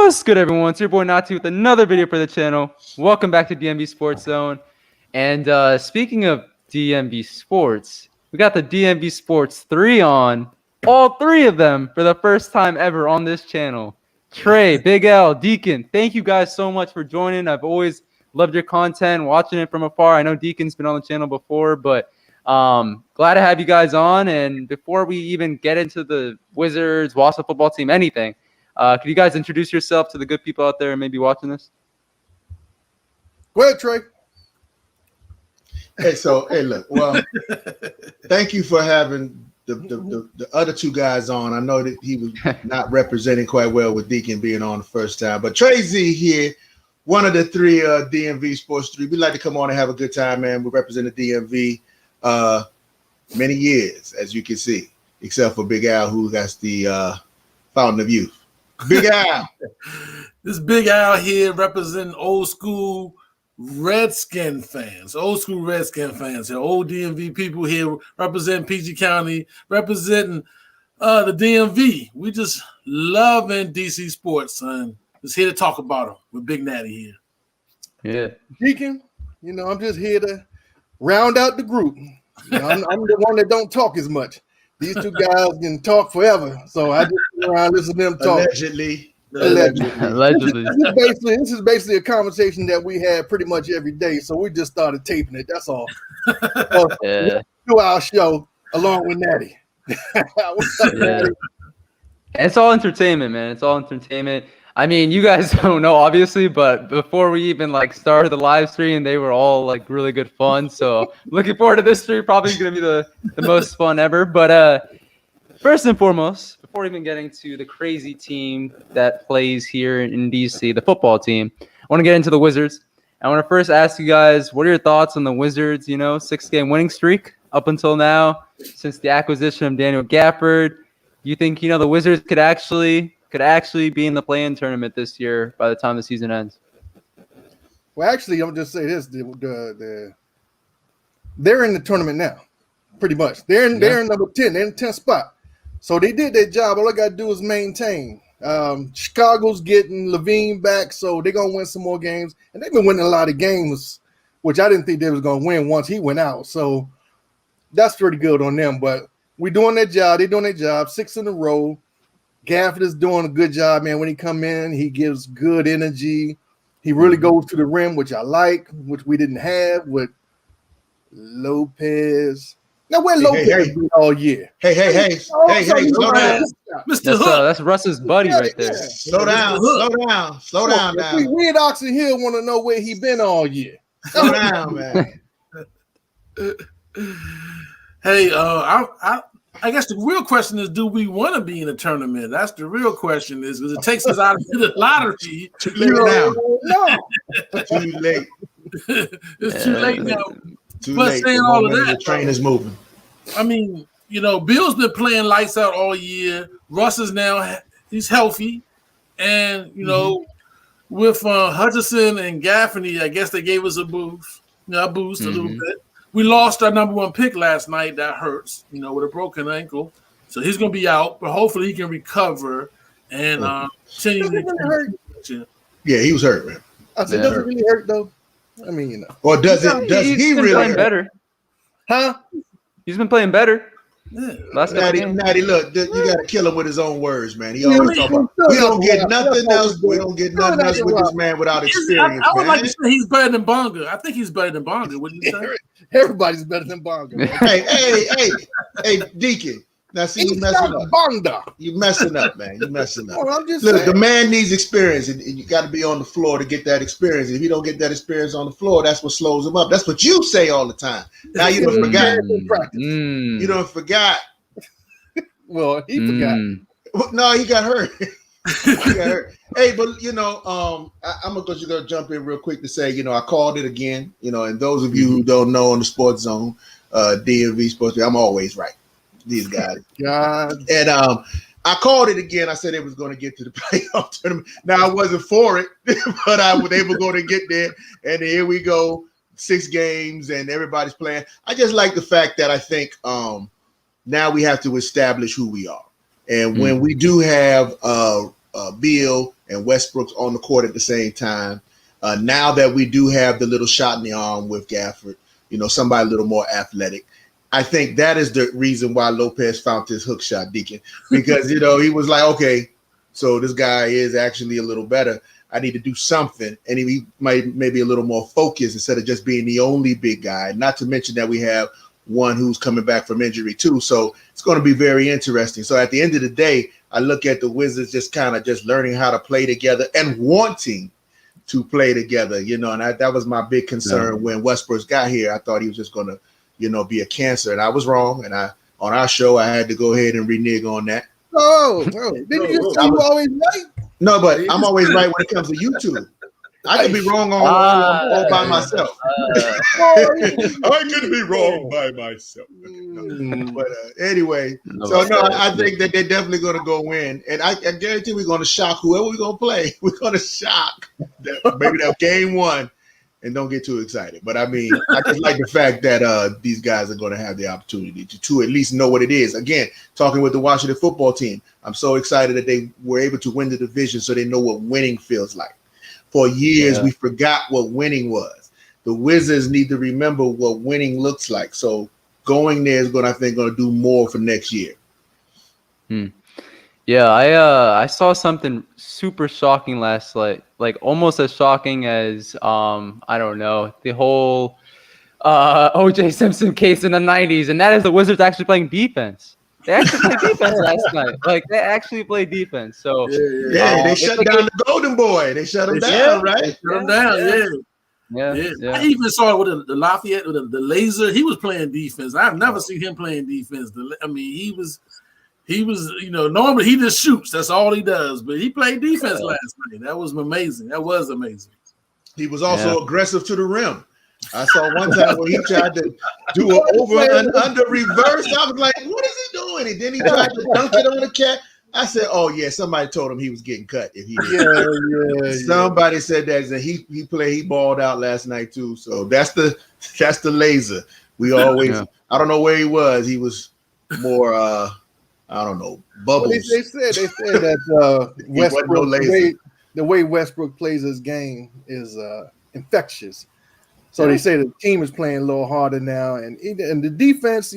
What's good, everyone? It's your boy Nati with another video for the channel. Welcome back to DMV Sports Zone. And speaking of DMV Sports, we got the DMV Sports 3 on. All three of them for the first time ever on this channel. Trey, Big L, Deacon, thank you guys so much for joining. I've always loved your content, watching it from afar. I know Deacon's been on the channel before, but glad to have you guys on. And before we even get into the Wizards, Wausau football team, anything, could you guys introduce yourself to the good people out there and maybe watching this? Go ahead, Trey. Hey, look, well, thank you for having the other two guys on. I know that he was not representing quite well with Deacon being on the first time, but Trey Z here, one of the three DMV Sports 3. We like to come on and have a good time, man. We represent the DMV many years, as you can see, except for Big Al, who got the Fountain of Youth. Big Al. This Big Al here representing old school Redskin fans, old here, old DMV people here representing PG County, representing the DMV. We just loving DC sports, son. Just here to talk about them with Big Natty here. Yeah. Deacon, I'm just here to round out the group. I'm the one that don't talk as much. These two guys can talk forever, so I just sit around listen to them talk. Allegedly. This is basically a conversation that we have pretty much every day, so we just started taping it. That's all. Do our show along with Natty. What's up, Natty? It's all entertainment, man. It's all entertainment. I mean, you guys don't know, obviously, but before we even started the live stream, they were all really good fun. So looking forward to this stream. Probably going to be the most fun ever. But first and foremost, before even getting to the crazy team that plays here in DC, the football team, I want to get into the Wizards. I want to first ask you guys, what are your thoughts on the Wizards, 6-game winning streak up until now since the acquisition of Daniel Gafford? You think, the Wizards could actually be in the play-in tournament this year by the time the season ends? Well, actually, I'm just say this: they're in the tournament now, pretty much. They're in number 10. They're in the 10th spot. So they did their job. All I got to do is maintain. Chicago's getting Levine back, so they're gonna win some more games, and they've been winning a lot of games, which I didn't think they was gonna win once he went out. So that's pretty good on them. But we're doing their job. They're doing their job. 6 in a row. Gafford is doing a good job, man. When he come in, he gives good energy. He really goes to the rim, which I like, which we didn't have with Lopez. Now, where Lopez been all year? Hey, slow down. Mr. Hook. That's Russ's buddy right there. Slow down now. We at Oxon Hill want to know where he been all year. Slow down, man. Hey, I guess the real question is, do we want to be in a tournament? That's the real question, is because it takes us out of the lottery. Too late now. No. Too late. It's too late now. Too But late. saying all of that, the train is moving. I mean, Bill's been playing lights out all year. Russ is now he's healthy, and with Hutchinson and Gaffney, I guess they gave us a boost, a little bit. We lost our number 1 pick last night. That hurts, with a broken ankle. So he's going to be out, but hopefully he can recover and continue to hurt. Yeah, he was hurt, man. I said, does it really hurt, though? I mean, Or does he really playing better? Huh? He's been playing better. Yeah. Natty, look, you got to kill him with his own words, man. He always talk about, we don't get nothing else. We don't get nothing else with this man without experience. I would like to say he's better than Bonga. I think he's better than Bonga. What do you say? Everybody's better than Bonga. Hey, Deacon. Now, see, you messing up. Bonga. You messing up, man. You messing up. Well, I'm just Look, saying. the man needs experience, and you got to be on the floor to get that experience. If you don't get that experience on the floor, that's what slows him up. That's what you say all the time. Now you done forgot. You done forgot. Well, he forgot. No, he got hurt. Hey, but I'm gonna jump in real quick to say, I called it again. And those of you who don't know, on the Sports Zone, DMV Sports, I'm always right. These guys. God. And I called it again. I said it was going to get to the playoff tournament. Now I wasn't for it, but they were going to get there. And here we go, 6 games, and everybody's playing. I just like the fact that I think now we have to establish who we are. And when we do have a Beal and Westbrook on the court at the same time. Now that we do have the little shot in the arm with Gafford, somebody a little more athletic. I think that is the reason why Lopez found his hook shot, Deacon, because, he was like, okay, so this guy is actually a little better. I need to do something. And he might maybe a little more focused instead of just being the only big guy, not to mention that we have one who's coming back from injury too. So it's going to be very interesting. So at the end of the day, I look at the Wizards just kind of just learning how to play together and wanting to play together, and that was my big concern when Westbrook got here. I thought he was just going to, be a cancer, and I was wrong. And on our show, I had to go ahead and renege on that. Oh, didn't you just say you always right? No, but I'm always right when it comes to YouTube. I could be wrong all by myself. I could be wrong by myself. But anyway, I think that they're definitely going to go win. And I guarantee we're going to shock whoever we're going to play. We're going to shock maybe that game one and don't get too excited. But I mean, I just like the fact that these guys are going to have the opportunity to at least know what it is. Again, talking with the Washington football team, I'm so excited that they were able to win the division so they know what winning feels like. For years, we forgot what winning was. The Wizards need to remember what winning looks like. So going there is going to do more for next year. Yeah, I saw something super shocking last night, like almost as shocking as I don't know, the whole OJ Simpson case in the 90s, and that is the Wizards actually playing defense. They actually played defense last night. Like, they actually played defense. So they shut down the Golden Boy. They shut him down, right? They shut him down, yeah. I even saw it with the Lafayette, with the laser. He was playing defense. I've never seen him playing defense. He was, normally he just shoots. That's all he does. But he played defense last night. That was amazing. He was also aggressive to the rim. I saw one time when he tried to do an over and under reverse. I was like, what is he doing? And then he tried to dunk it on the cat. I said, oh, yeah, somebody told him he was getting cut if he did. Somebody said that. And he balled out last night too. So that's the laser. We always, I don't know where he was. He was more, I don't know, bubbles. Well, they said that Westbrook, the way Westbrook plays his game is infectious. So they say the team is playing a little harder now, and the defense,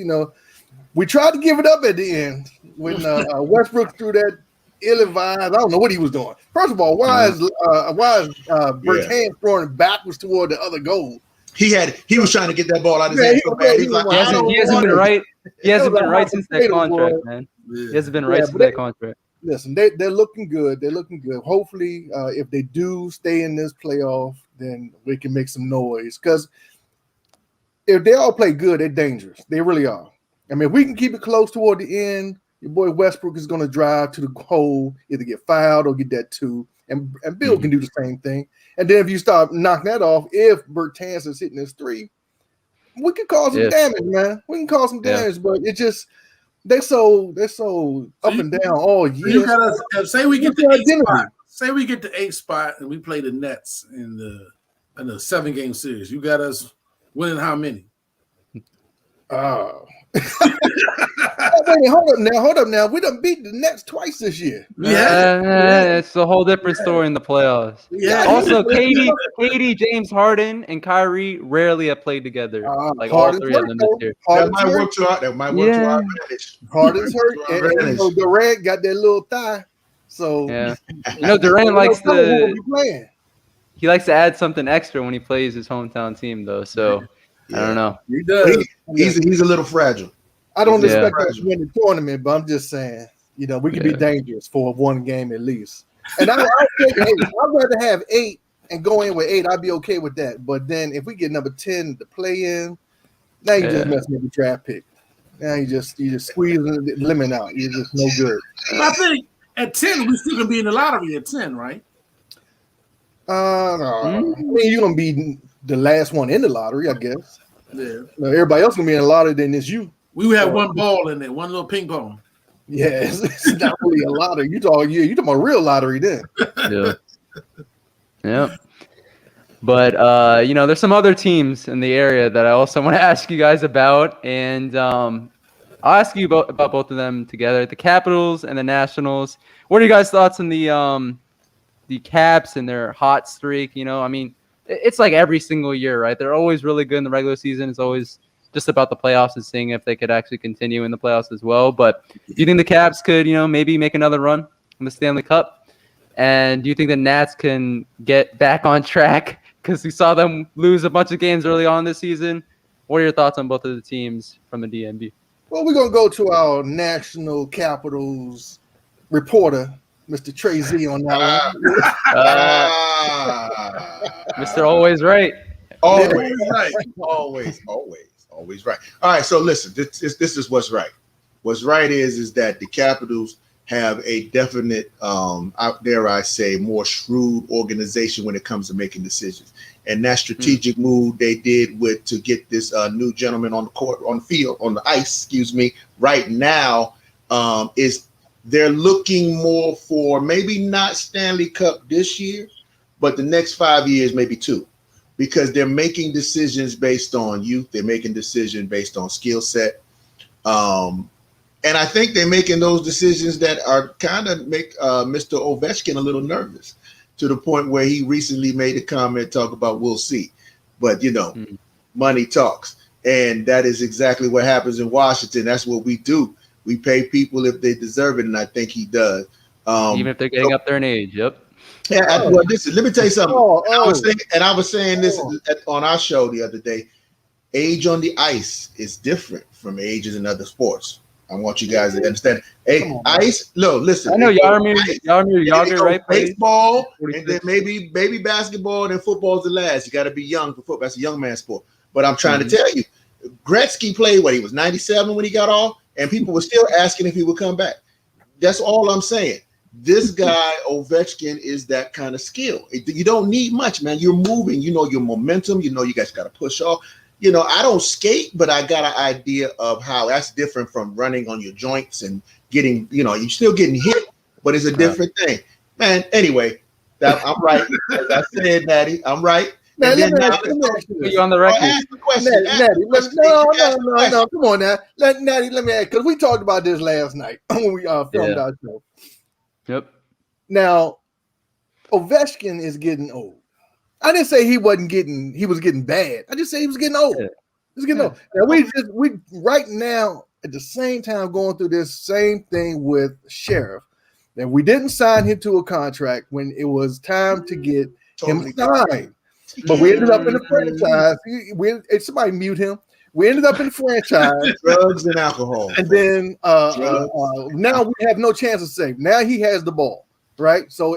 we tried to give it up at the end when Westbrook threw that ill-advised. I don't know what he was doing. First of all, why is Bertans throwing it backwards toward the other goal? He was trying to get that ball out of his hand so bad. He's like, he hasn't been right. He hasn't been right since that contract, man. He hasn't been right since that contract. Listen, they're looking good. They're looking good. Hopefully, if they do stay in this playoff, then we can make some noise. Because if they all play good, they're dangerous. They really are. I mean, if we can keep it close toward the end, your boy Westbrook is going to drive to the hole, either get fouled or get that two. And Bill can do the same thing. And then if you start knocking that off, if Bertans is hitting his three, we can cause some damage, man. We can cause some damage, but it just they're so up and down all year. You gotta say we get the 8th spot. Say we get the 8th spot and we play the Nets in the 7-game series. You got us winning how many? Wait, hold up now. We done beat the Nets twice this year. It's a whole different story in the playoffs. Yeah. Also, KD, James Harden, and Kyrie rarely have played together. Like all three of them this year. That might work to our advantage. Harden's hurt, and Durant got that little thigh. So Durant likes he likes to add something extra when he plays his hometown team, though. So I don't know. He does. He's a little fragile. I don't expect us to win the tournament, but I'm just saying, we can be dangerous for one game at least. And I'll take 8. I'd rather have 8 and go in with 8. I'd be okay with that. But then if we get number 10 to play in, now you just messing with the draft pick. Now you just squeezing the lemon out. You're just no good. I think at 10, we still gonna be in the lottery at 10, right? No. I mean, you're gonna be the last one in the lottery, I guess. Yeah. Everybody else gonna be in the lottery, then it's you. We would have one ball in there, one little ping pong. Yeah, it's not really a lottery. You talking about real lottery then. Yeah. But there's some other teams in the area that I also want to ask you guys about, and I'll ask you about both of them together. The Capitals and the Nationals. What are you guys' thoughts on the Caps and their hot streak? You know, I mean, it's like every single year, right? They're always really good in the regular season. It's always just about the playoffs and seeing if they could actually continue in the playoffs as well. But do you think the Caps could, maybe make another run in the Stanley Cup? And do you think the Nats can get back on track? Because we saw them lose a bunch of games early on this season. What are your thoughts on both of the teams from the DMV? Well, we're going to go to our National Capitals reporter, Mr. Trey Z, on that one. Mr. Always Right. Always right. Always right. All right, so listen, this is what's right. What's right is that the Capitals have a definite, out there, I say, more shrewd organization when it comes to making decisions. And that strategic move they did to get this new gentleman on the court, on the field, on the ice, right now, is they're looking more for maybe not Stanley Cup this year, but the next 5 years, maybe 2, because they're making decisions based on youth. They're making decisions based on skill set. And I think they're making those decisions that are kind of make Mr. Ovechkin a little nervous, to the point where he recently made a comment, talk about we'll see. But, money talks. And that is exactly what happens in Washington. That's what we do. We pay people if they deserve it, and I think he does. Even if they're getting up there in age, yep. Yeah, well, listen, let me tell you something. I was saying this on our show the other day. Age on the ice is different from ages in other sports. I want you guys to understand. Hey, ice. Look, listen. I know Jaromir Jagr, right? Baseball, and then maybe basketball, and football's the last. You got to be young for football. That's a young man's sport. But I'm trying to tell you, Gretzky played he was 97 when he got off, and people were still asking if he would come back. That's all I'm saying. This guy Ovechkin is that kind of skill. You don't need much, man. You're moving. Your momentum. You guys got to push off. I don't skate, but I got an idea of how that's different from running on your joints and getting, you're still getting hit, but it's a different thing. Man, anyway, I'm right. As I said, Natty, I'm right. Now, let me put you on the record. Ask the question. No, come on now. Natty, let me ask, because we talked about this last night when we filmed our show. Yep. Now, Ovechkin is getting old. I didn't say he was getting bad. I just said he was getting old. He was getting old. Now we right now at the same time going through this same thing with Sheriff. That we didn't sign him to a contract when it was time to get him signed. But we ended up in the franchise. Somebody mute him. We ended up in the franchise. Drugs and alcohol. And then now we have no chance of saving. Now he has the ball. Right, so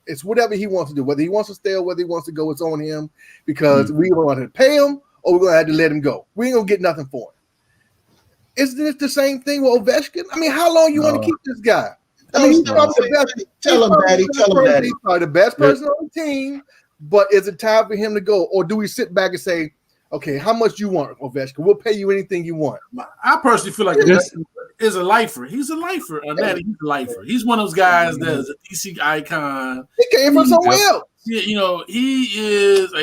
it's whatever he wants to do. Whether he wants to stay or whether he wants to go, it's on him, because we want to pay him or we're gonna have to let him go. We ain't gonna get nothing for him. Isn't it the same thing with Ovechkin? I mean, how long you want to keep this guy? I mean, he's probably the best. Tell him, Daddy. He's probably the best person on the team. But is it time for him to go, or do we sit back and say, okay, how much you want, Ovechkin? We'll pay you anything you want. I personally feel like is a lifer. He's a lifer. Natty, he's a lifer. He's one of those guys that's a DC icon. He came from somewhere else. Yeah, it's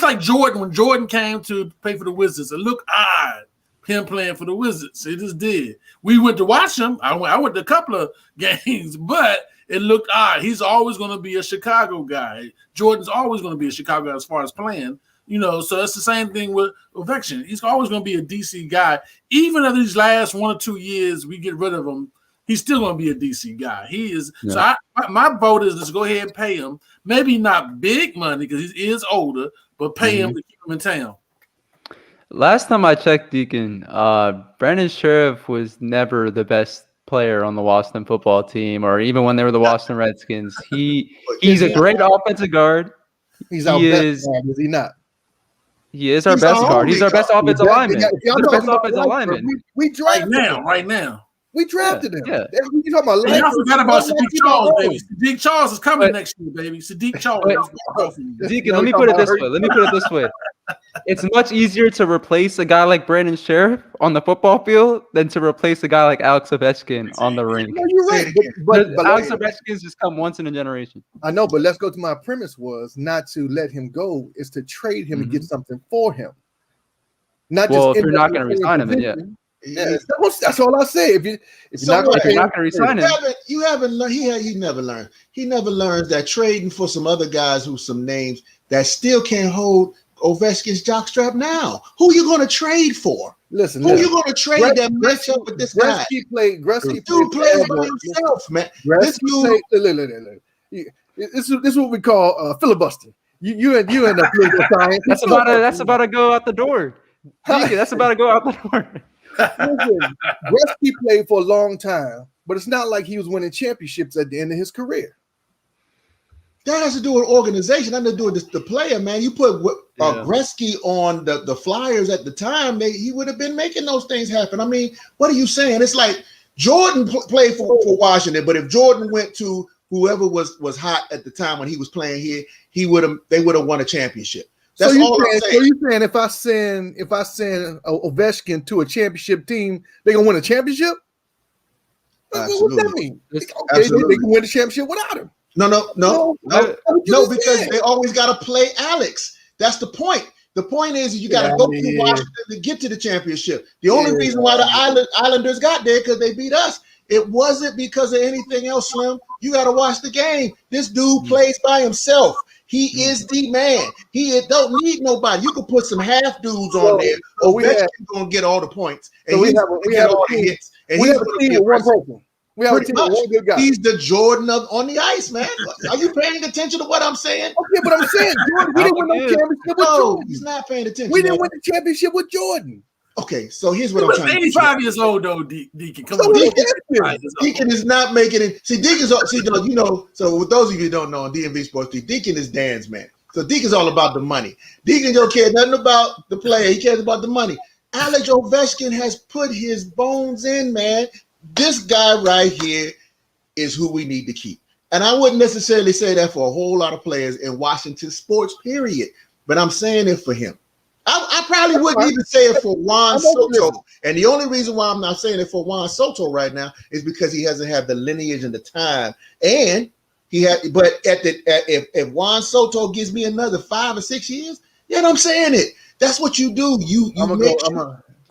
like Jordan. When Jordan came to play for the Wizards, it looked odd him playing for the Wizards. It just did. We went to watch him. I went to a couple of games, but it looked odd. He's always going to be a Chicago guy. Jordan's always going to be a Chicago guy as far as playing. So it's the same thing with Ovechkin. He's always going to be a DC guy. Even if these last 1 or 2 years we get rid of him, he's still going to be a DC guy. He is. Yeah. So my vote is to go ahead and pay him. Maybe not big money because he is older, but pay him to keep him in town. Last time I checked, Deacon, Brandon Sheriff was never the best player on the Washington football team, or even when they were the Washington Redskins. He's a great offensive guard. He's our best guard, is he not? He is our best guard. He's our best offensive lineman. He's our best offensive lineman. We drafted him. Right now. We drafted him. Yeah. You talking about? I forgot about Sadiq Charles, baby. Sadiq Charles is coming next year, baby. Sadiq Charles. Deacon, let me put it this way. It's much easier to replace a guy like Brandon Sheriff on the football field than to replace a guy like Alex Ovechkin on the rink. No, you're right. But Alex Ovechkin's just come once in a generation. I know, but let's go to my premise was not to let him go, is to trade him and get something for him. Not just if you're not going to resign him, then yeah. Yeah, that's all I say. If you're not going to resign him, you haven't learned. He never learned. He never learns that trading for some other guys who some names that still can't hold Ovechkin's jockstrap now. Who you going to trade for? Listen, who you going to trade that match up with this guy? Gretzky plays by himself, man. This dude. This is what we call filibustering. You end up science. That's about to go out the door. That's about to go out the door. Listen, Gretzky played for a long time, but it's not like he was winning championships at the end of his career. That has to do with organization. Nothing to do with the player, man. You put Gretzky on the Flyers at the time, he would have been making those things happen. I mean, what are you saying? It's like Jordan played for Washington, but if Jordan went to whoever was hot at the time when he was playing here, they would have won a championship. That's all I'm saying. So you saying if I send Ovechkin to a championship team, they're gonna win a championship? Absolutely. What that mean? Okay, they can win the championship without him. No, because they always got to play Alex. That's the point. The point is you got to go through Washington to get to the championship. The only reason why the Islanders got there because they beat us. It wasn't because of anything else, Slim. You got to watch the game. This dude plays by himself. He is the man. He don't need nobody. You can put some half dudes on there. Ovechkin's gonna get all the points, and we have all the hits. And he's gonna be one person. We have a team with one good guy. He's the Jordan on the ice, man. Are you paying attention to what I'm saying? Okay, but I'm saying Jordan, we didn't win the championship with Jordan. He's not paying attention. We didn't win the championship with Jordan. Okay, so here's what I'm trying to say. 85 years old though, Deacon. Come on, Deacon is not making it. See, Deacon's so with those of you who don't know on DMV Sports, Deacon is Dan's man. So Deacon's all about the money. Deacon don't care nothing about the player. He cares about the money. Alex Ovechkin has put his bones in, man. This guy right here is who we need to keep. And I wouldn't necessarily say that for a whole lot of players in Washington sports, period. But I'm saying it for him. I probably wouldn't even say it for Juan Soto. And the only reason why I'm not saying it for Juan Soto right now is because he hasn't had the lineage and the time. And if Juan Soto gives me another 5 or 6 years, then I'm saying it. That's what you do. I'm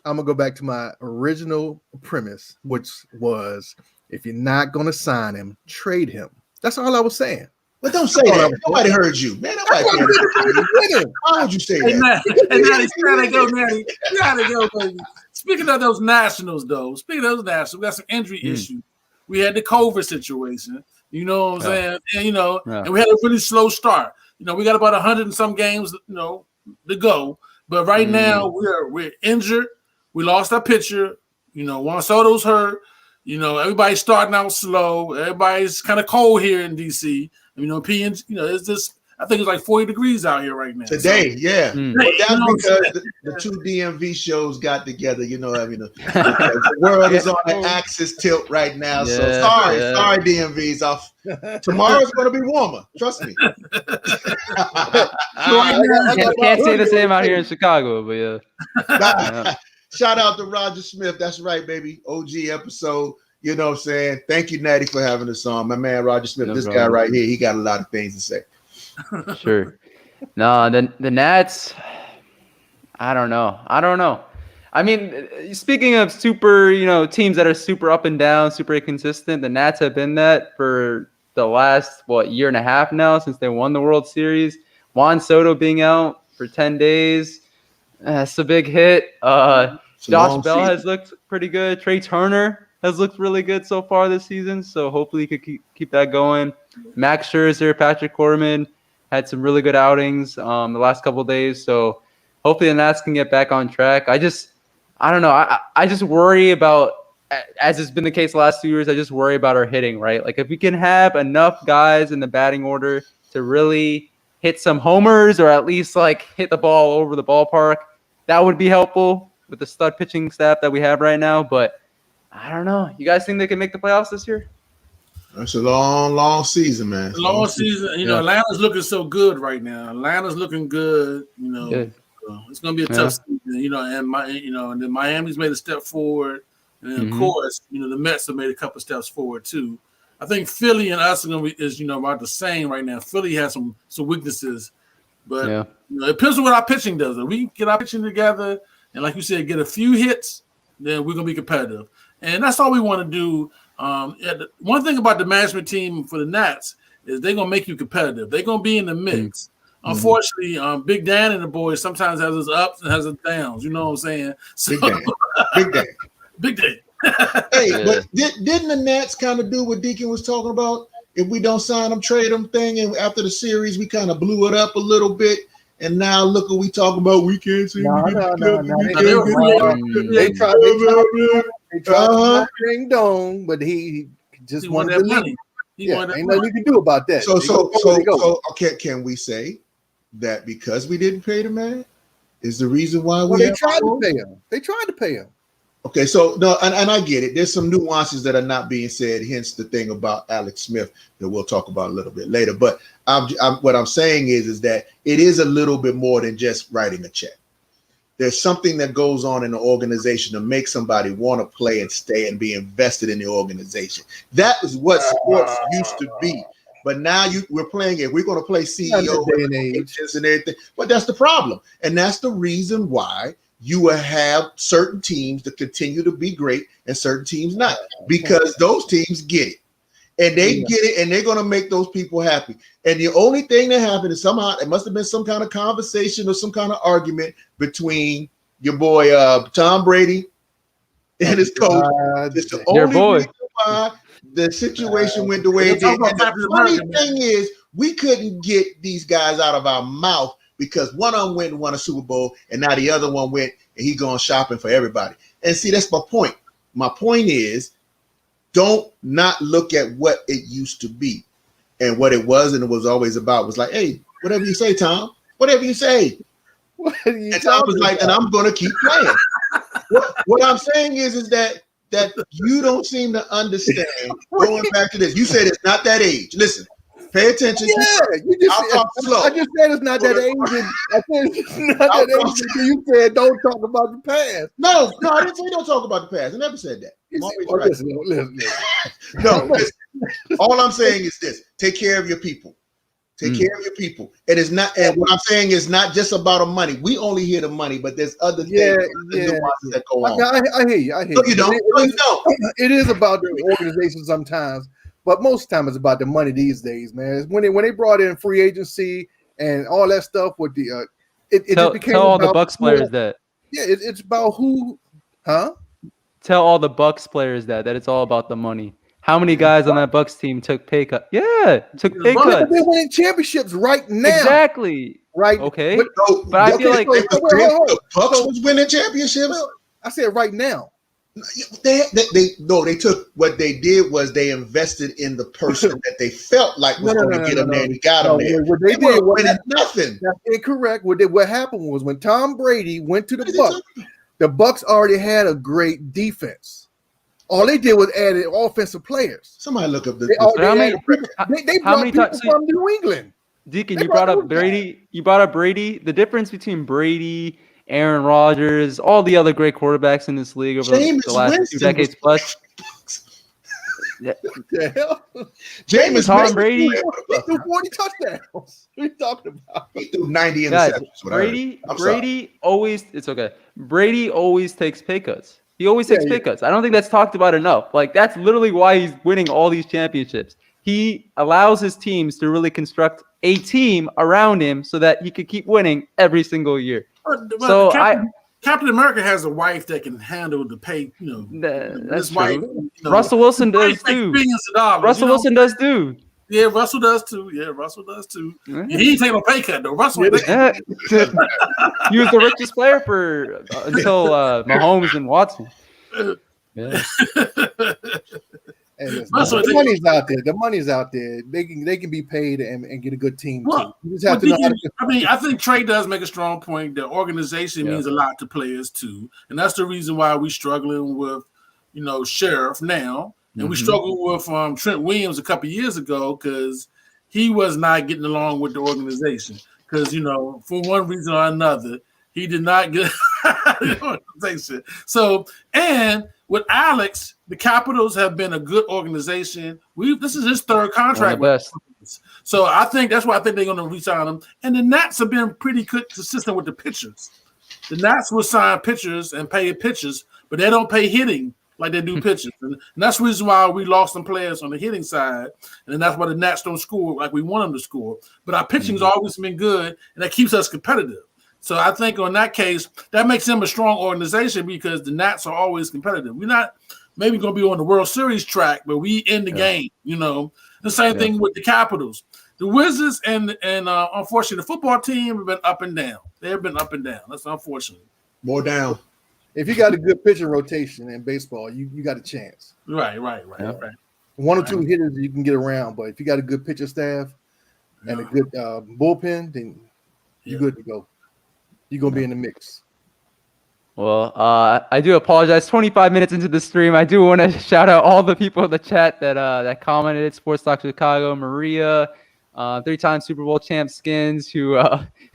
gonna go back to my original premise, which was if you're not gonna sign him, trade him. That's all I was saying. But don't say that. Nobody heard you, man. Nobody cares. Why would you say that? And now he's trying to go, Natty. You gotta go, baby. Speaking of those Nationals, though, we got some injury issues. We had the COVID situation. You know what I'm saying? And and we had a really slow start. We got about 100 and some games, to go. But right now we're injured. We lost our pitcher. Juan Soto's hurt. Everybody's starting out slow. Everybody's kind of cold here in DC. It's just, I think it's like 40 degrees out here right now. Today, yeah. But that's because the two DMV shows got together. The world is on the axis tilt right now. So sorry, DMV's off. Tomorrow's going to be warmer. Trust me. Can't say the same out here in Chicago, but yeah. Shout out to Roger Smith. That's right, baby. OG episode. You know what I'm saying? Thank you, Natty, for having us on. My man, Roger Smith, guy right here, he got a lot of things to say. Sure. No, the Nats, I don't know. I mean, speaking of super, teams that are super up and down, super inconsistent, the Nats have been that for the last, year and a half now since they won the World Series. Juan Soto being out for 10 days, that's a big hit. Josh Bell has looked pretty good. Trey Turner has looked really good so far this season, so hopefully he could keep that going. Max Scherzer, Patrick Corbin had some really good outings the last couple of days, so hopefully the Nats can get back on track. I don't know. I just worry about, as has been the case the last 2 years, I just worry about our hitting, right? Like if we can have enough guys in the batting order to really hit some homers or at least hit the ball over the ballpark, that would be helpful with the stud pitching staff that we have right now, but I don't know. You guys think they can make the playoffs this year? It's a long season, man. Long season. Atlanta's looking so good right now. Atlanta's looking good. Good. It's going to be a tough season. And then Miami's made a step forward, and then, of course, the Mets have made a couple steps forward too. I think Philly and us are going to be about the same right now. Philly has some weaknesses, but it depends on what our pitching does. If we get our pitching together, and like you said, get a few hits. then we're gonna be competitive, and that's all we want to do. One thing about the management team for the Nats is they're gonna make you competitive. They're gonna be in the mix. Mm-hmm. Unfortunately, Big Dan and the boys sometimes has his ups and has his downs. You know what I'm saying? So, Big Dan. Hey, but didn't the Nats kind of do what Deacon was talking about? If we don't sign them, trade them thing, and after the series, we kind of blew it up a little bit. And now look what we talking about. We can't see. No. They tried to bring Dome, but he just wanted the money. Ain't nothing you can do about that. So can we say that because we didn't pay the man is the reason why they tried to pay him? They tried to pay him. Okay, so no, and I get it. There's some nuances that are not being said. Hence the thing about Alex Smith that we'll talk about a little bit later. But what I'm saying is that it is a little bit more than just writing a check. There's something that goes on in the organization to make somebody want to play and stay and be invested in the organization. That is what sports used to be. But now we're playing it. We're going to play CEO and everything. But that's the problem, and that's the reason why you will have certain teams that continue to be great and certain teams not, because those teams get it and they get it and they're going to make those people happy. And the only thing that happened is somehow it must have been some kind of conversation or some kind of argument between your boy Tom Brady and his coach. It's the only reason why the situation went the way it did. And the funny thing is we couldn't get these guys out of our mouth, because one of them went and won a Super Bowl, and now the other one went and he going shopping for everybody. And see, that's my point. My point is, don't not look at what it used to be and what it was, and it was always about was like, hey, whatever you say, Tom, whatever you say. And Tom was like, and I'm going to keep playing. What I'm saying is that you don't seem to understand. Going back to this, you said it's not that age. Listen. Pay attention. I just said it's not that age. I said it's not that age. You said don't talk about the past. No, I didn't say don't talk about the past. I never said that. Listen. All I'm saying is this: take care of your people. Take care of your people. It is not, and what I'm saying is not just about the money. We only hear the money, but there's other things that go on. I hear you. No, you don't. It is about the organization sometimes. But most of the time it's about the money these days, man. When they brought in free agency and all that stuff with the just became tell all the Bucks players that. Yeah, it's about who, huh? Tell all the Bucks players that it's all about the money. How many guys on that Bucks team took pay cut? Yeah, took pay cuts. They're winning championships right now. Exactly. Right. Okay. But I feel like the Bucks was winning championships. Well, I said right now. They took what they did was they invested in the person that they felt like was going to get them there, and he got them there. What they did was nothing. That's incorrect. What happened was when Tom Brady went to the Bucks already had a great defense. All they did was add offensive players. Somebody look up they brought people from New England. Deacon, you brought up Brady. You brought up Brady. The difference between Brady, Aaron Rodgers, all the other great quarterbacks in this league over the last 2 decades plus. The hell? Jameis Tom Brady. He threw 40 touchdowns. What are you talking about? He threw 90 interceptions. Brady always, it's okay. Brady always takes pay cuts. He always takes pay cuts. I don't think that's talked about enough. Like, that's literally why he's winning all these championships. He allows his teams to really construct a team around him so that he could keep winning every single year. So Captain America has a wife that can handle the pay. That's wife. True. Russell Wilson does too. Wilson does too. Yeah, Russell does too. Yeah. He ain't taking no pay cut though. Russell. He was the richest player until Mahomes and Watson. Yeah. Hey, the money's out there. The money's out there. They can be paid and get a good team too. You just have to know I think Trey does make a strong point. The organization means a lot to players too, and that's the reason why we're struggling with, Sheriff now, and we struggled with Trent Williams a couple years ago because he was not getting along with the organization because for one reason or another he did not get the organization. So and with Alex, the Capitals have been a good organization. This is his third contract. So I think that's why I think they're going to re-sign him. And the Nats have been pretty consistent with the pitchers. The Nats will sign pitchers and pay pitchers, but they don't pay hitting like they do pitching. And that's the reason why we lost some players on the hitting side. And that's why the Nats don't score like we want them to score. But our pitching's always been good, and that keeps us competitive. So I think on that case, that makes them a strong organization because the Nats are always competitive. We're not maybe going to be on the World Series track, but we in the game, you know. The same thing with the Capitals. The Wizards and unfortunately, the football team have been up and down. They have been up and down. That's unfortunate. More down. If you got a good pitching rotation in baseball, you got a chance. Right. One or two hitters you can get around, but if you got a good pitcher staff and a good bullpen, then you're good to go. You're going to be in the mix. Well, I do apologize. 25 minutes into the stream, I do want to shout out all the people in the chat that commented. Sports Talk Chicago, Maria, 3-time Super Bowl champ Skins, who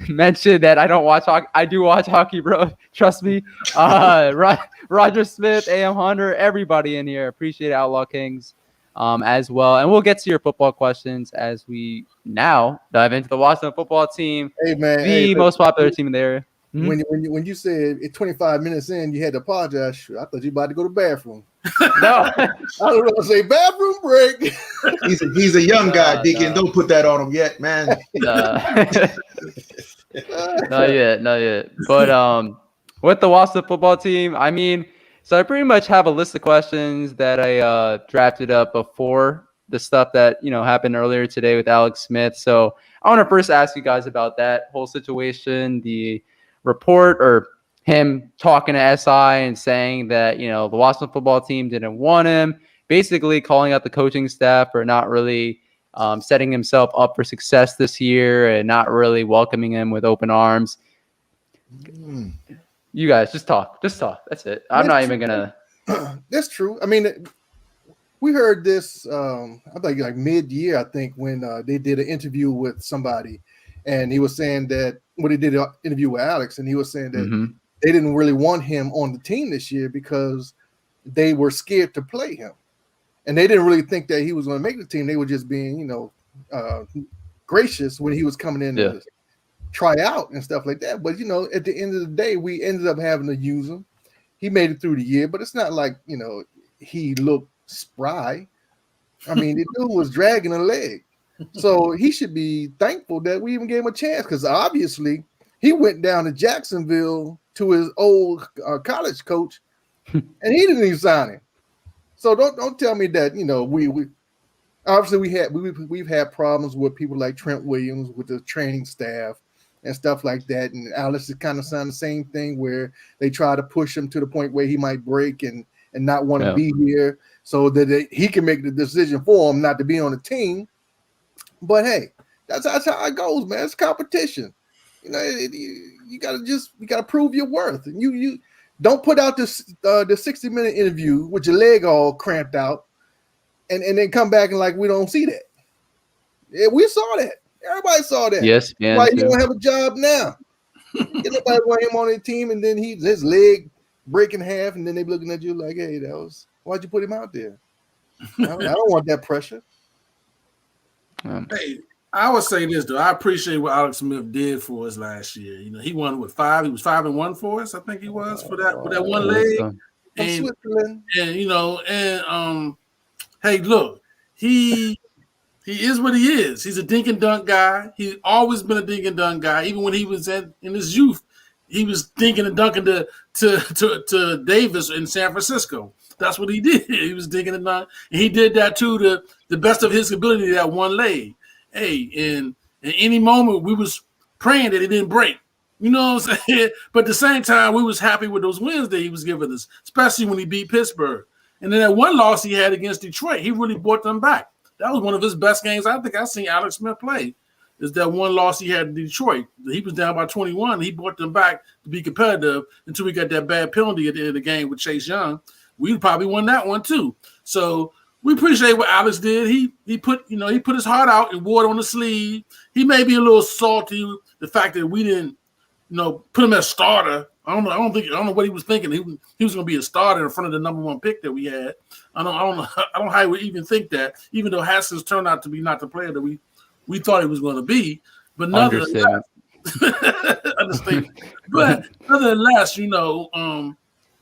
mentioned that I don't watch hockey. I do watch hockey, bro. Trust me. Roger Smith, AM Hunter, everybody in here. Appreciate it, Outlaw Kings as well. And we'll get to your football questions as we now dive into the Washington football team, Hey, man. the most popular team in the area. When you said 25 minutes in, you had to apologize. I thought you about to go to the bathroom. No. I don't know. Say bathroom break. He's a young guy, Deacon. no. Don't put that on him yet, man. Not yet. But with the Washington football team, I mean, so I pretty much have a list of questions that I drafted up before the stuff that happened earlier today with Alex Smith. So I want to first ask you guys about that whole situation, the report or him talking to SI and saying that the Washington football team didn't want him, basically calling out the coaching staff for not really setting himself up for success this year and not really welcoming him with open arms. You guys just talk. That's it. I'm not even gonna. That's true. I mean, we heard this I think like mid-year, I think, when they did an interview with somebody, and he was saying that they did an interview with Alex, and he was saying that they didn't really want him on the team this year because they were scared to play him, and they didn't really think that he was going to make the team. They were just being gracious when he was coming in to try out and stuff like that. But at the end of the day, we ended up having to use him. He made it through the year, but it's not like he looked spry. I mean, the dude was dragging a leg. So he should be thankful that we even gave him a chance, because obviously he went down to Jacksonville to his old college coach, and he didn't even sign him. So don't tell me that we obviously we've had problems with people like Trent Williams with the training staff and stuff like that, and Alex is kind of saying the same thing where they try to push him to the point where he might break and not want to be here, so that he can make the decision for him not to be on the team. But hey, that's how it goes, man. It's competition. You gotta prove your worth, and you don't put out the 60-minute interview with your leg all cramped out, and then come back and like we don't see that. Yeah, we saw that. Everybody saw that. Yes, man. Right, you don't have a job now. Nobody want him on the team, and then his leg break in half, and then they looking at you like, hey, why'd you put him out there? I don't want that pressure. Hey, I would say this though. I appreciate what Alex Smith did for us last year. He won with 5. He was 5-1 for us. I think he was for that one leg. Hey, look, he is what he is. He's a dink and dunk guy. He's always been a dink and dunk guy. Even when he was in his youth, he was dinking and dunking to Davis in San Francisco. That's what he did. He was dinking and dunking, and he did that too to the best of his ability. That one leg. Hey, in any moment we was praying that it didn't break. You know what I'm saying? But at the same time, we was happy with those wins that he was giving us, especially when he beat Pittsburgh. And then that one loss he had against Detroit, he really brought them back. That was one of his best games I think I've seen Alex Smith play. Is that one loss he had in Detroit. He was down by 21. He brought them back to be competitive until we got that bad penalty at the end of the game with Chase Young. We probably won that one too. So we appreciate what Alex did. He put his heart out and wore it on the sleeve. He may be a little salty the fact that we didn't, put him as starter. I don't know what he was thinking. He was going to be a starter in front of the number 1 pick that we had. I don't know how he would even think that, even though Haskins turned out to be not the player that we thought he was going to be. But nonetheless, understand. But nonetheless,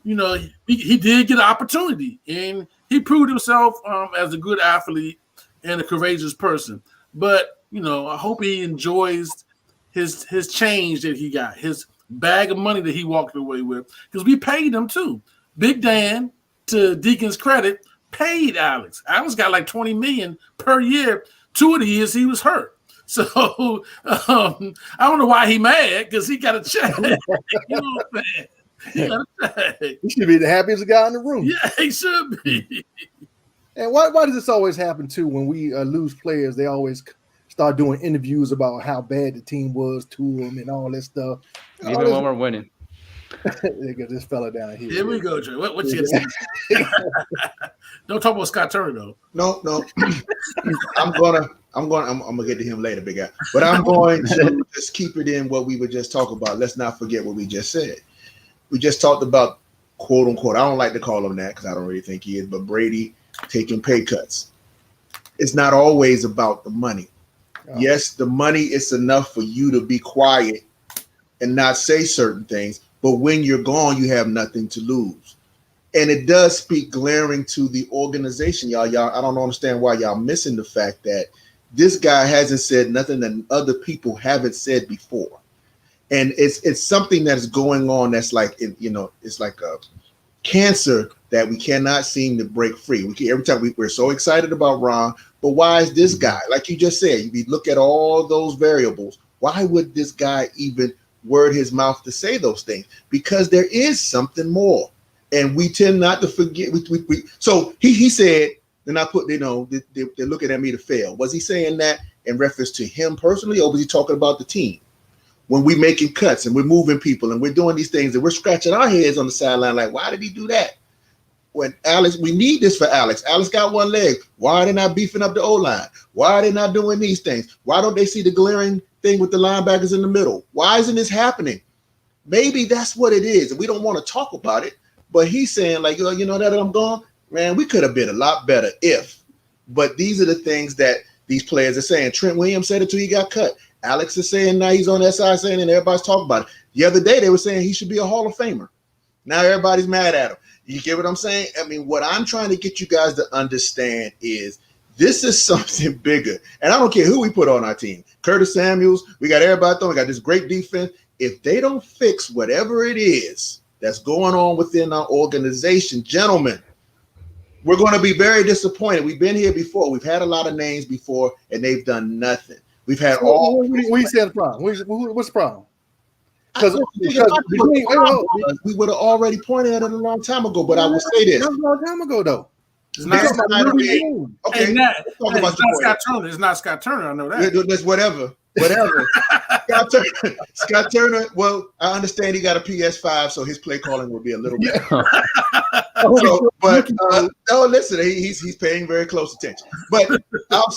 he did get an opportunity, and he proved himself as a good athlete and a courageous person. But I hope he enjoys his change that he got, his bag of money that he walked away with, because we paid him too. Big Dan, to Deacon's credit, paid Alex. Alex got like $20 million per year. 2 of the years he was hurt. So I don't know why he mad, because he got a check. You know what I'm saying? He got a check. He should be the happiest guy in the room. Yeah, he should be. And why does this always happen too? When we lose players, they always start doing interviews about how bad the team was to them and all that stuff. Even when we're winning. They got this fella down here. Here we go, Trey. What you gonna say? Don't talk about Scott Turner though. No. I'm gonna get to him later, big guy. But I'm going to just keep it in what we were just talking about. Let's not forget what we just said. We just talked about, quote unquote, I don't like to call him that because I don't really think he is, but Brady taking pay cuts. It's not always about the money. Oh. Yes, the money is enough for you to be quiet and not say certain things, but when you're gone, you have nothing to lose. And it does speak glaring to the organization, y'all. I don't understand why y'all missing the fact that this guy hasn't said nothing that other people haven't said before. And it's something that is going on that's like, it's like a cancer that we cannot seem to break free. Every time we're so excited about Ron, but why is this guy, like you just said, you look at all those variables, why would this guy even word his mouth to say those things? Because there is something more. And we tend not to forget. So he said, and I put, they're looking at me to fail. Was he saying that in reference to him personally, or was he talking about the team? When we're making cuts and we're moving people and we're doing these things and we're scratching our heads on the sideline, like, why did he do that? When Alex, we need this for Alex. Alex got one leg. Why are they not beefing up the O-line? Why are they not doing these things? Why don't they see the glaring thing with the linebackers in the middle? Why isn't this happening? Maybe that's what it is. And we don't want to talk about it. But he's saying, like, that I'm gone, man, we could have been a lot better if. But these are the things that these players are saying. Trent Williams said it till he got cut. Alex is saying now he's on that side saying, and everybody's talking about it. The other day they were saying he should be a Hall of Famer. Now everybody's mad at him. You get what I'm saying? I mean, what I'm trying to get you guys to understand is this is something bigger. And I don't care who we put on our team. Curtis Samuels, we got everybody throwing, we got this great defense. If they don't fix whatever it is that's going on within our organization, gentlemen, we're going to be very disappointed. We've been here before. We've had a lot of names before, and they've done nothing. We've had all. What you saying the problem? What's the problem? Because we would have already pointed at it a long time ago. But I will say this: a long time ago, though. It's not Scott Turner. It's not Scott Turner. I know that. That's whatever. Scott Turner. Well, I understand he got a PS5, so his play calling will be a little bit. Listen, he's paying very close attention. But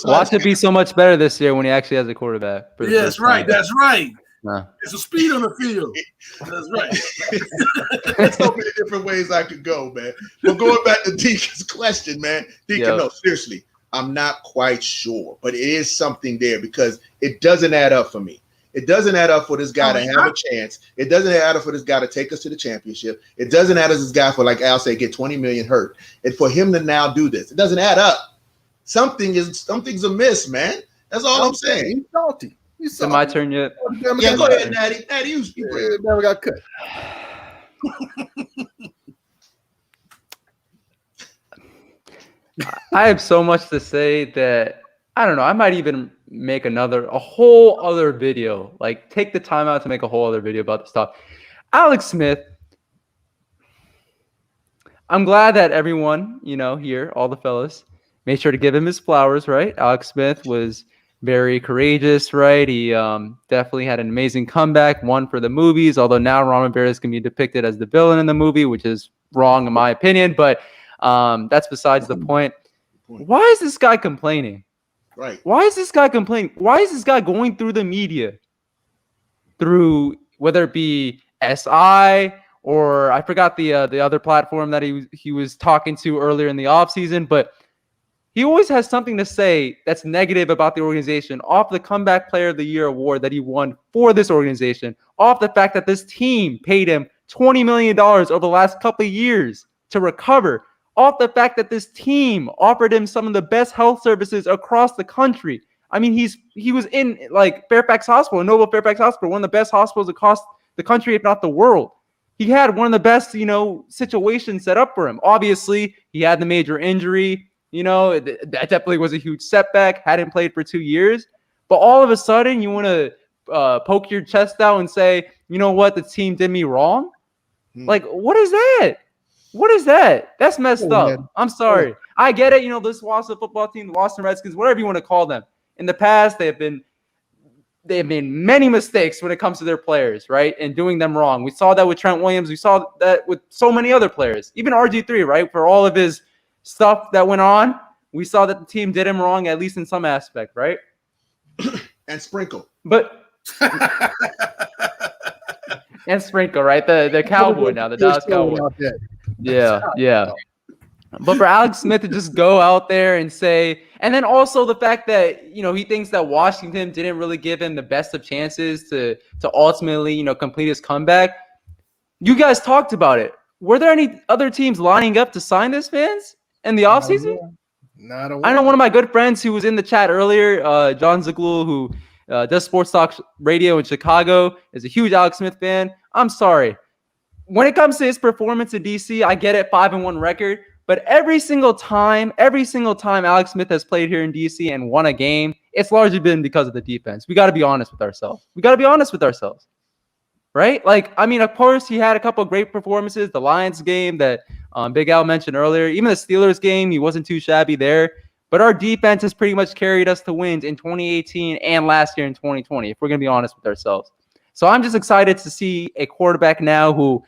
watch it be so much better this year when he actually has a quarterback. Yes, right. That's right. It's a speed on the field. That's right. There's so many different ways I could go, man. But going back to Deacon's question, man. Deacon, no, seriously, I'm not quite sure, but it is something there because it doesn't add up for me. It doesn't add up for this guy to have a chance. It doesn't add up for this guy to take us to the championship. It doesn't add up for this guy for, like Al said, get 20 million hurt. And for him to now do this, it doesn't add up. Something's amiss, man. That's all I'm saying. He's salty. Is it my turn yet? Yeah, go ahead, Natty. Natty, you never got cut. I have so much to say that I don't know. I might even make a whole other video. Like, take the time out to make a whole other video about this stuff. Alex Smith. I'm glad that everyone, here, all the fellas, made sure to give him his flowers, right? Alex Smith was very courageous, right? He definitely had an amazing comeback, one for the movies, although now Ron Rivera is going to be depicted as the villain in the movie, which is wrong in my opinion, but that's besides the point. Why is this guy complaining? Right. Why is this guy complaining? Why is this guy going through the media, through whether it be SI or I forgot the other platform that he was talking to earlier in the offseason, but he always has something to say that's negative about the organization, off the Comeback Player of the Year award that he won for this organization, off the fact that this team paid him $20 million over the last couple of years to recover off the fact that this team offered him some of the best health services across the country. I mean, he was in like Fairfax Hospital, Noble Fairfax Hospital, one of the best hospitals across the country, if not the world. He had one of the best, situations set up for him. Obviously, he had the major injury. That definitely was a huge setback. Hadn't played for 2 years. But all of a sudden, you want to poke your chest out and say, you know what, the team did me wrong? Like, what is that? What is that? That's messed up. Man. I'm sorry. I get it. This Washington football team, the Washington Redskins, whatever you want to call them. In the past, they have made many mistakes when it comes to their players, right? And doing them wrong. We saw that with Trent Williams. We saw that with so many other players. Even RG3, right? For all of his stuff that went on, we saw that the team did him wrong, at least in some aspect, right? And Sprinkle. But and Sprinkle, right? The Cowboy now, the Dallas Cowboy. Yeah. But for Alex Smith to just go out there and say, and then also the fact that, he thinks that Washington didn't really give him the best of chances to ultimately, complete his comeback. You guys talked about it. Were there any other teams lining up to sign this fans in the offseason? Not a I know one of my good friends who was in the chat earlier, John Ziglul, who does sports talk radio in Chicago, is a huge Alex Smith fan. I'm sorry. When it comes to his performance in DC, I get it, 5-1 record. But every single time Alex Smith has played here in DC and won a game, it's largely been because of the defense. We got to be honest with ourselves. Right? Like, I mean, of course, he had a couple of great performances. The Lions game that Big Al mentioned earlier. Even the Steelers game, he wasn't too shabby there. But our defense has pretty much carried us to wins in 2018 and last year in 2020, if we're going to be honest with ourselves. So I'm just excited to see a quarterback now who,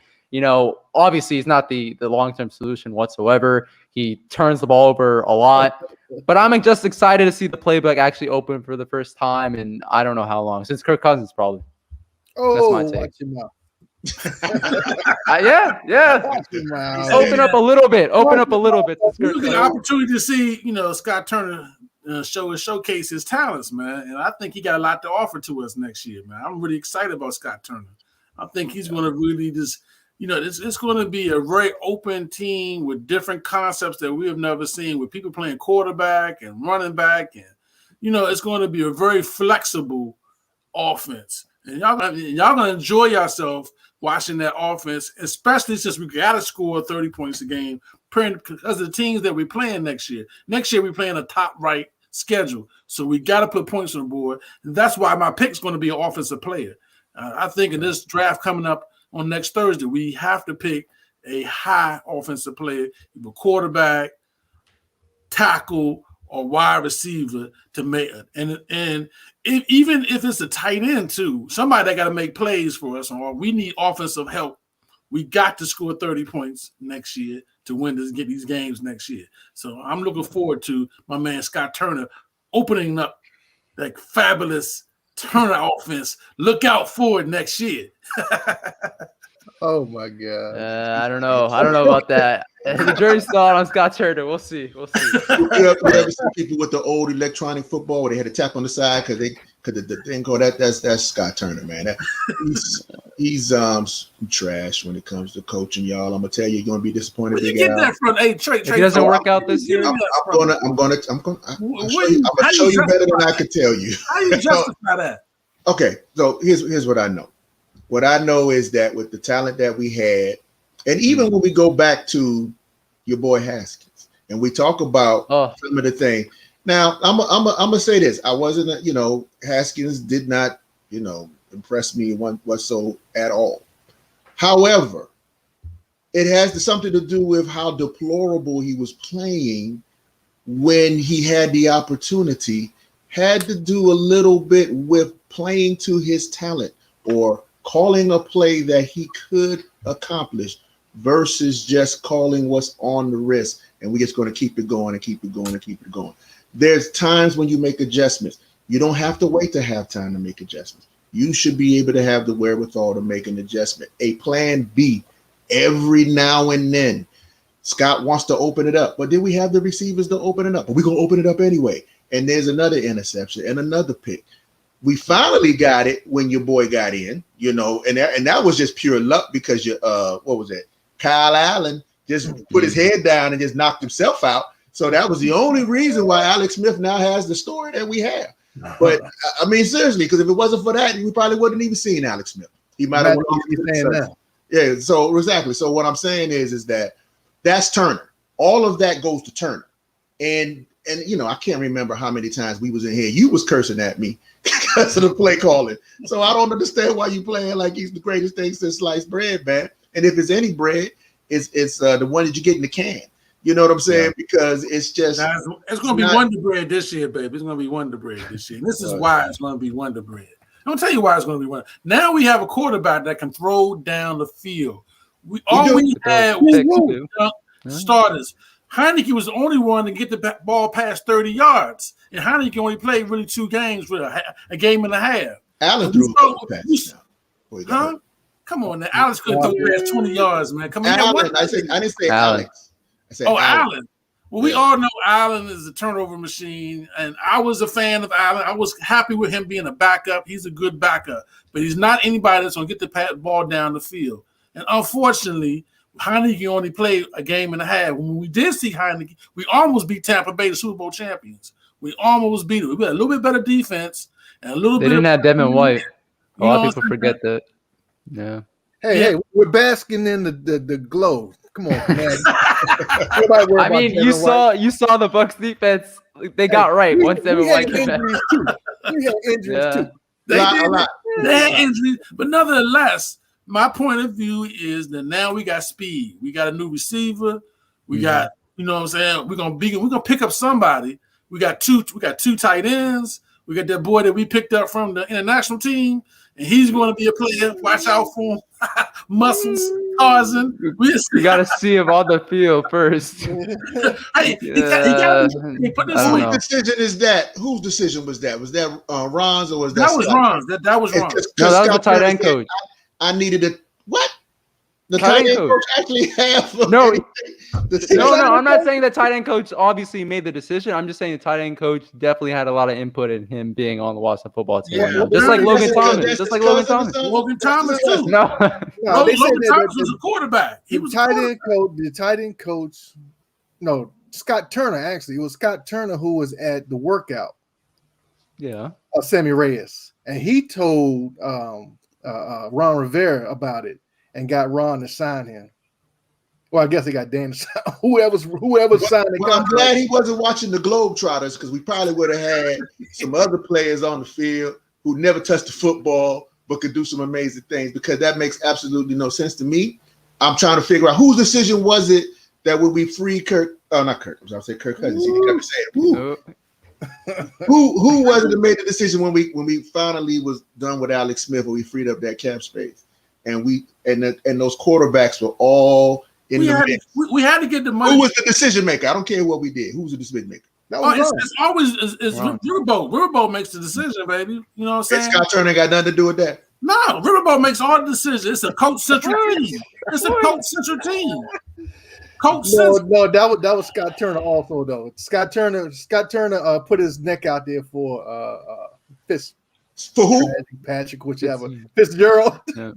obviously he's not the long-term solution whatsoever. He turns the ball over a lot. But I'm just excited to see the playbook actually open for the first time in I don't know how long, since Kirk Cousins probably. Oh, that's my take. Watch him out. Yeah. Open up a little bit. We get an opportunity to see, Scott Turner showcase his talents, man. And I think he got a lot to offer to us next year, man. I'm really excited about Scott Turner. I think he's going to really just, it's going to be a very open team with different concepts that we have never seen, with people playing quarterback and running back. And, it's going to be a very flexible offense. And y'all going to enjoy yourself watching that offense, especially since we got to score 30 points a game because of the teams that we're playing next year. Next year, we're playing a top right schedule. So we got to put points on the board. And that's why my pick's going to be an offensive player. I think in this draft coming up on next Thursday, we have to pick a high offensive player, either quarterback, tackle, or wide receiver to make it. And even if it's a tight end too, somebody that got to make plays for us, or we need offensive help, we got to score 30 points next year to get these games next year. So I'm looking forward to my man Scott Turner opening up that fabulous Turner offense. Look out for it next year. Oh my God! I don't know about that. The jury's still out on Scott Turner. We'll see. You ever see people with the old electronic football where they had to tap on the side because the thing go that's Scott Turner, man. He's trash when it comes to coaching, y'all. I'm gonna tell you, you're gonna be disappointed. Where you get that from? Hey, Trey, if it doesn't work out this year, I'm gonna show you better than I could tell you. How you justify that? Okay, so here's what I know. What I know is that with the talent that we had, and even when we go back to your boy Haskins, and we talk about some of the things. Now, I'm gonna say this: I wasn't, Haskins did not, impress me whatsoever at all. However, it has something to do with how deplorable he was playing when he had the opportunity. Had to do a little bit with playing to his talent or calling a play that he could accomplish versus just calling what's on the wrist. And we're just going to keep it going and keep it going and keep it going. There's times when you make adjustments. You don't have to wait to have time to make adjustments. You should be able to have the wherewithal to make an adjustment. A plan B every now and then. Scott wants to open it up, but then we have the receivers to open it up. But we're going to open it up anyway. And there's another interception and another pick. We finally got it when your boy got in, you know, and that was just pure luck because what was it? Kyle Allen just put his head down and just knocked himself out. So that was the only reason why Alex Smith now has the story that we have. But I mean, seriously, because if it wasn't for that, we probably wouldn't even seen Alex Smith. He might have went off to the yeah. So exactly. So what I'm saying is that that's Turner. All of that goes to Turner, and you know, I can't remember how many times we was in here. You was cursing at me because of the play calling. So I don't understand why you playing like he's the greatest thing since sliced bread, man. And if it's any bread, it's the one that you get in the can. You know what I'm saying? Yeah. Because it's just it's going to be Wonder Bread this year, baby. It's going to be Wonder Bread this year. And this is why it's going to be Wonder Bread. I'm going to tell you why it's going to be Wonder. Now we have a quarterback that can throw down the field. We had starters. Heineke was the only one to get the ball past 30 yards, and Heineke only played really 2 games with a game and a half. Allen threw huh? Come on, now. Alex couldn't throw past 20 yards, man. Come on, Allen. I didn't say Alex. I said Allen. Well, we all know Allen is a turnover machine, and I was a fan of Allen. I was happy with him being a backup. He's a good backup, but he's not anybody that's going to get the ball down the field. And unfortunately, Heineke only played a game and a half. When we did see Heineke, we almost beat Tampa Bay, the Super Bowl champions. We almost beat it. We had a little bit better defense and a little bit. They didn't have Devin White. A lot of people forget that. Yeah. Hey, we're basking in the glow. Come on, man. I mean, you saw the Bucs defense. They got right once Devin White came back. We had injuries too. They had injuries, but nonetheless, my point of view is that now we got speed. We got a new receiver. We got, you know what I'm saying? We're gonna pick up somebody. We got two tight ends. We got that boy that we picked up from the international team, and he's going to be a player. Watch out for him. Muscles, Tarzan. You got to see him on the field first. Hey, whose decision is that? Whose decision was that? Was that Ron's or was that? That was Ron's. That was Ron. No, that was the tight end coach. I needed a what? The tight end coach actually have no. I'm not saying the tight end coach obviously made the decision. I'm just saying the tight end coach definitely had a lot of input in him being on the Washington football team. Yeah, just like Logan Thomas. Logan Thomas too. No, Logan Thomas was a quarterback. He was the tight end coach. No, Scott Turner actually. It was Scott Turner who was at the workout. Yeah, of Sammy Reyes, and he told Ron Rivera about it and got Ron to sign him. Well, I guess they got Dan to sign whoever signed it. Well, I'm glad he wasn't watching the Globetrotters because we probably would have had some other players on the field who never touched the football but could do some amazing things, because that makes absolutely no sense to me. I'm trying to figure out whose decision was it that would we free Kirk? Oh, not Kirk. I was going to say Kirk Cousins. He never said it. Who was it that made the decision when we finally was done with Alex Smith, when we freed up that cap space, and those quarterbacks were all in the mix? We had to get the money. Who was the decision maker? I don't care what we did. Who was the decision maker? It's always Riverboat. Riverboat makes the decision, baby. You know what I'm saying? And Scott Turner got nothing to do with that. No, Riverboat makes all the decisions. It's a coach central team. It's a coach central team. No, that was Scott Turner also though. Scott Turner put his neck out there for Fitz. For who? Patrick, whichever. Fitzgerald. Yeah.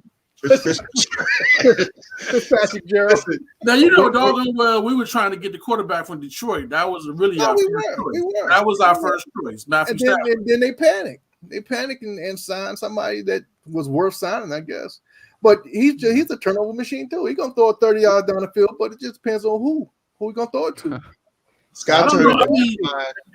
Patrick Gerald. Now you know, doggone well, we were trying to get the quarterback from Detroit. That was really our first choice. That was our first choice. And then they panicked. They panicked and signed somebody that was worth signing, I guess. But he's a turnover machine too. He's gonna throw it 30 yards down the field, but it just depends on who he gonna throw it to. Scott Turner.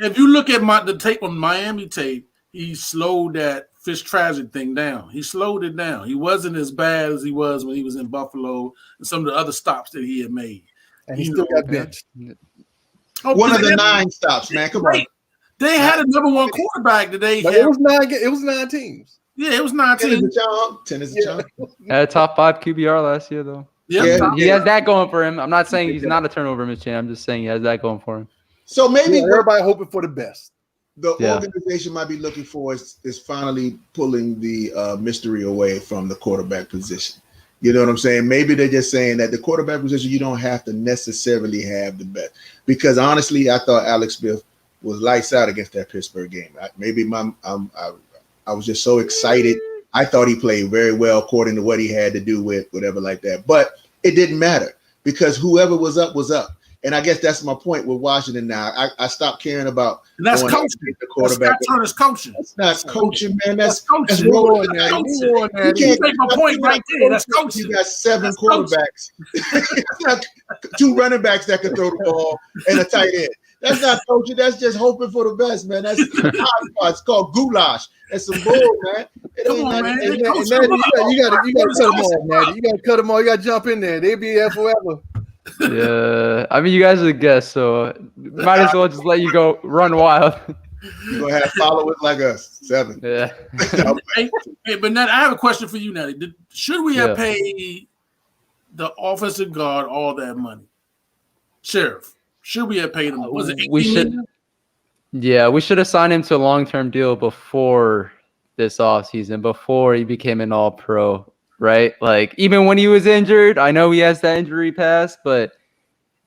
If you look at the tape on Miami tape, he slowed that Fitztragic thing down. He slowed it down. He wasn't as bad as he was when he was in Buffalo and some of the other stops that he had made. And he still got benched. One of the 9 stops, man. Come on. They had a number 1 quarterback today. It was 9 teams. Yeah, it was 9 teams. 10 is a chunk. Had a top 5 QBR last year, though. Yeah, he has that going for him. I'm not saying he's not a turnover machine. I'm just saying he has that going for him. So maybe everybody hoping for the best. The organization might be looking for is finally pulling the mystery away from the quarterback position. You know what I'm saying? Maybe they're just saying that the quarterback position, you don't have to necessarily have the best. Because honestly, I thought Alex Smith was lights out against that Pittsburgh game. I was just so excited. I thought he played very well according to what he had to do with whatever like that. But it didn't matter because whoever was up was up. And I guess that's my point with Washington now. I stopped caring about that's coaching. The quarterback. That's Turner's coaching. That's not coaching, man. That's coaching. rolling. You can't make my point right there. That's coaching. You got 7 quarterbacks. Two running backs that can throw the ball and a tight end. That's not coaching. That's just hoping for the best, man. That's it's called goulash. That's some bull, man. Come on, man. You gotta cut them off, man. You gotta cut them off. You gotta jump in there. They'll be there forever. Yeah, I mean, you guys are the guests, so might as well just let you go run wild. You're gonna have followers like us. 7. Yeah. Hey, but Nat, I have a question for you, Natty. Should we have paid the offensive guard all that money? Sheriff, should we have paid him? Was it 18 million? Yeah, we should have signed him to a long-term deal before this offseason, before he became an all-pro. Right? Like, even when he was injured, I know he has that injury pass, but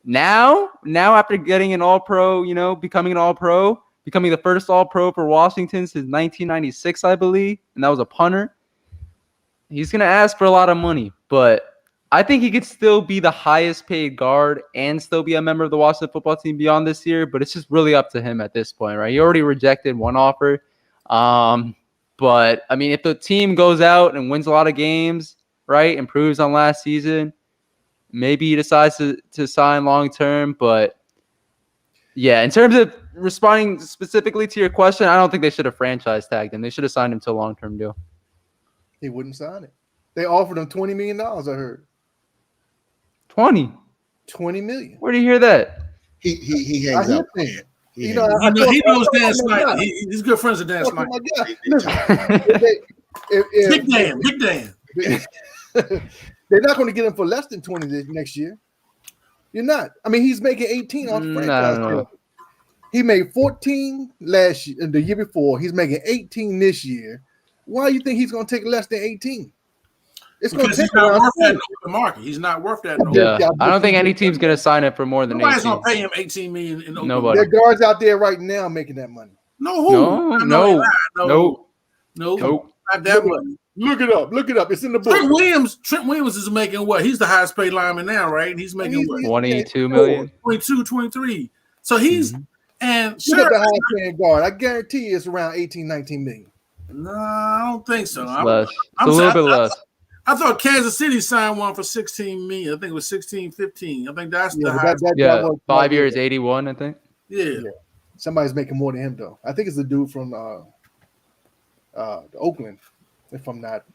now after getting an all-pro, becoming an all-pro, becoming the first all-pro for Washington since 1996, I believe, and that was a punter, he's going to ask for a lot of money, but I think he could still be the highest paid guard and still be a member of the Washington football team beyond this year, but it's just really up to him at this point, right? He already rejected one offer. But, I mean, if the team goes out and wins a lot of games, right, improves on last season, maybe he decides to sign long-term. But, yeah, in terms of responding specifically to your question, I don't think they should have franchise tagged him. They should have signed him to a long-term deal. He wouldn't sign it. They offered him $20 million, I heard. 20 million. Where do you hear that? He hangs out. He knows Dan Snyder. He's good friends with Dan Snyder. Big Dan. They're not going to get him for less than 20 next year. You're not. I mean, he's making 18 on franchise. No. He made 14 last year, the year before. He's making 18 this year. Why do you think he's going to take less than 18? It's going to take he's not worth that in the market. He's not worth that. I don't think any team's going to sign it for more than 18. Nobody's going to pay him $18 million. In Nobody. There are guards out there right now making that money. No. Not that money. Look it up. It's in the book. Trent Williams is making what? He's the highest paid lineman now, right? He's making what? 22 million. 22, 23. So he's and look at the highest paying guard. I guarantee you it's around 18, 19 million. No, I don't think so. It's a little bit less. I thought Kansas City signed one for 16 million. I think it was 16, 15. I think that's the highest. 5 years, 81, I think. Yeah. Somebody's making more than him, though. I think it's the dude from Oakland, if I'm not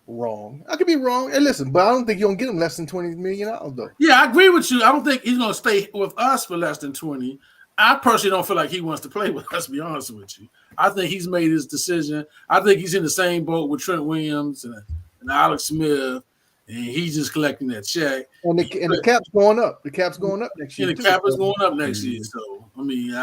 wrong. I could be wrong. And listen, but I don't think you're going to get him less than $20 million, though. Yeah, I agree with you. I don't think he's going to stay with us for less than 20. I personally don't feel like he wants to play with us, to be honest with you. I think he's made his decision. I think he's in the same boat with Trent Williams and Alex Smith, and he's just collecting that check. And the cap's going up. The cap's going up next year. And the cap is going up next year. So, I mean,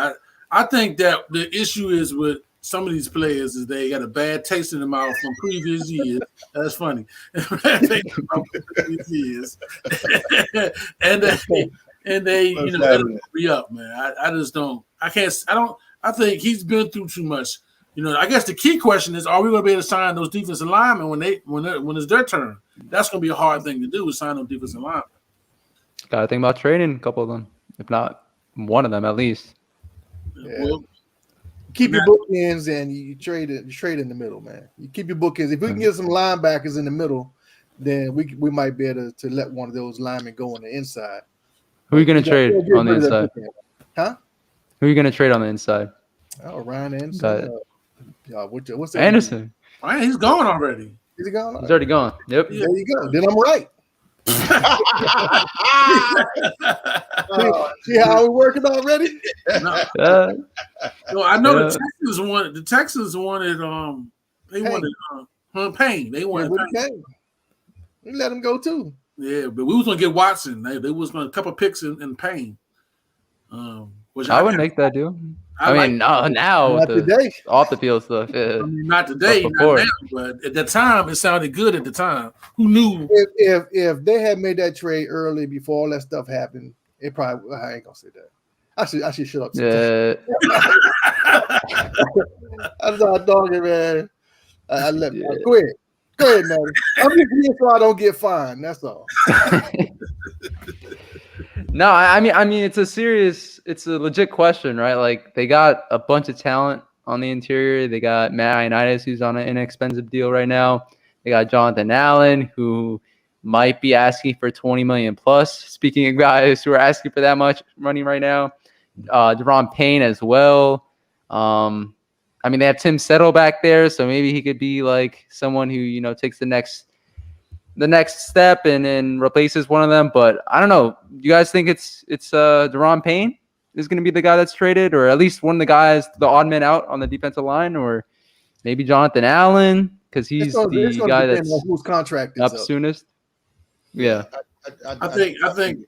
I think that the issue is with some of these players is they got a bad taste in their mouth from previous years. That's funny. Bad taste in their mouth from previous years. and they re-up, man. I just don't. I think he's been through too much. I guess the key question is: are we going to be able to sign those defensive linemen when it's their turn? That's going to be a hard thing to do, is sign those defensive linemen. Got to think about trading a couple of them, if not one of them at least. Yeah. Well, keep your bookends and you trade in the middle, man. You keep your bookends. If we can get some linebackers in the middle, then we might be able to let one of those linemen go on the inside. Who are you going to trade on the inside? Huh? Who are you going to trade on the inside? Oh, Ryan Anderson. What's that? Anderson. Ryan, he's gone already. Is he gone? He's already gone. Yep. There you go. Then I'm right. See how we're working already? No, I know the Texans wanted Payne. They wanted Payne. We let him go too. Yeah, but we was gonna get Watson. They was gonna a couple picks in Payne. Which I would make that deal. I mean, now not today. Off the field stuff. Yeah. I mean, not today, not now, but at the time it sounded good. At the time, who knew? If they had made that trade early before all that stuff happened, it probably. I ain't gonna say that. I should shut up. Yeah. I'm not dogging, man. I let Yeah. Go ahead, man. I'm just here so I don't get fined. That's all. No, I mean, it's a legit question, right? Like they got a bunch of talent on the interior. They got Matt Ioannidis, who's on an inexpensive deal right now. They got Jonathan Allen, who might be asking for 20 million plus. Speaking of guys who are asking for that much money right now, Deron Payne as well. I mean, they have Tim Settle back there, so maybe he could be like someone who takes the next step and then replaces one of them. But I don't know. You guys think it's Deron Payne is going to be the guy that's traded, or at least one of the guys, the odd man out on the defensive line, or maybe Jonathan Allen because he's the guy that's on whose contract is up soonest. Yeah, I think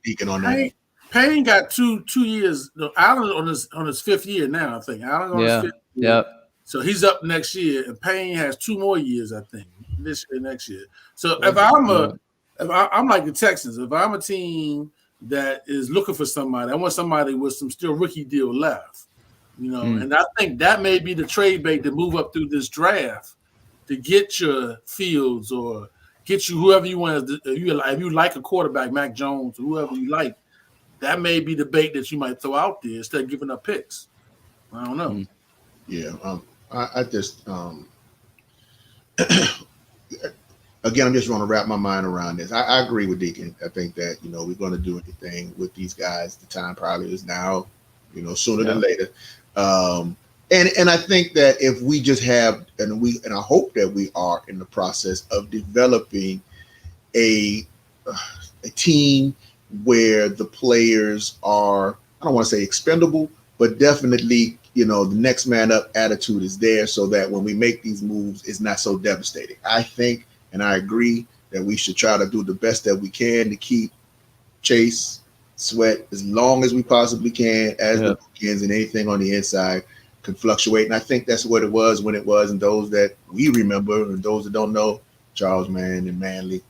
Deacon on that. Payne got two years. No, Allen on his fifth year now. I think Allen on his fifth year. Yeah. So he's up next year, and Payne has 2 more years, I think, this year, next year. So if I'm like the Texans, if I'm a team that is looking for somebody, I want somebody with some still rookie deal left, and I think that may be the trade bait to move up through this draft to get your Fields or get you whoever you want. If you like a quarterback, Mac Jones, or whoever you like, that may be the bait that you might throw out there instead of giving up picks. I don't know. Yeah, I just again, I'm just going to wrap my mind around this. I agree with Deacon. I think that we're going to do anything with these guys. The time probably is now, sooner than later. And I think that if we just have, and I hope that we are in the process of developing a team where the players are, I don't want to say expendable, but definitely, the next man up attitude is there so that when we make these moves, it's not so devastating. I think, and I agree that we should try to do the best that we can to keep Chase, Sweat as long as we possibly can as the bookends, and anything on the inside can fluctuate. And I think that's what it was when it was, and those that we remember and those that don't know, Charles Mann and Manley,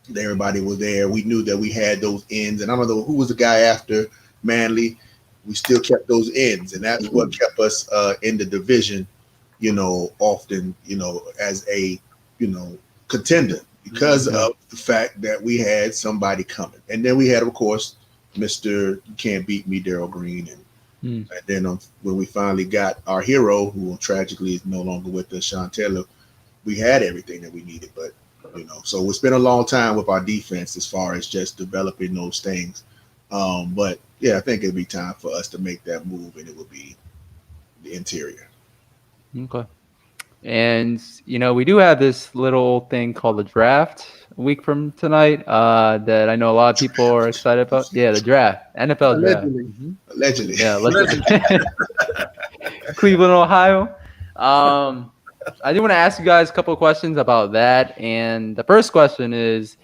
everybody was there. We knew that we had those ends, and I don't know who was the guy after Manley. We still kept those ends, and that's what kept us in the division, often, as a, contender because of the fact that we had somebody coming. And then we had, of course, Mr. You Can't Beat Me, Darryl Green. And then when we finally got our hero, who tragically is no longer with us, Sean Taylor, we had everything that we needed. But, so it's been a long time with our defense as far as just developing those things. But yeah, I think it'd be time for us to make that move, and it would be the interior. Okay. And, we do have this little thing called the draft a week from tonight that I know a lot of people are excited about. Yeah, the draft, NFL Allegedly. draft. Allegedly. Yeah, allegedly. Cleveland, Ohio. I do want to ask you guys a couple of questions about that. And the first question is,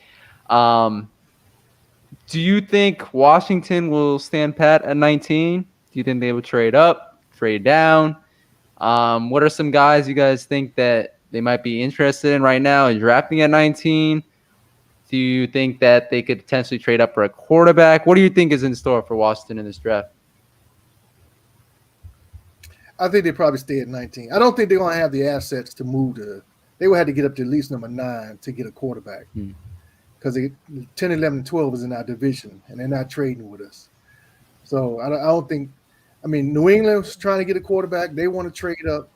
do you think Washington will stand pat at 19? Do you think they will trade up, trade down? What are some guys you guys think that they might be interested in right now in drafting at 19? Do you think that they could potentially trade up for a quarterback? What do you think is in store for Washington in this draft? I think they probably stay at 19. I don't think they're going to have the assets to move to – they would have to get up to at least number 9 to get a quarterback because 10, 11, 12 is in our division, and they're not trading with us. So I don't think – I mean, New England's trying to get a quarterback. They want to trade up.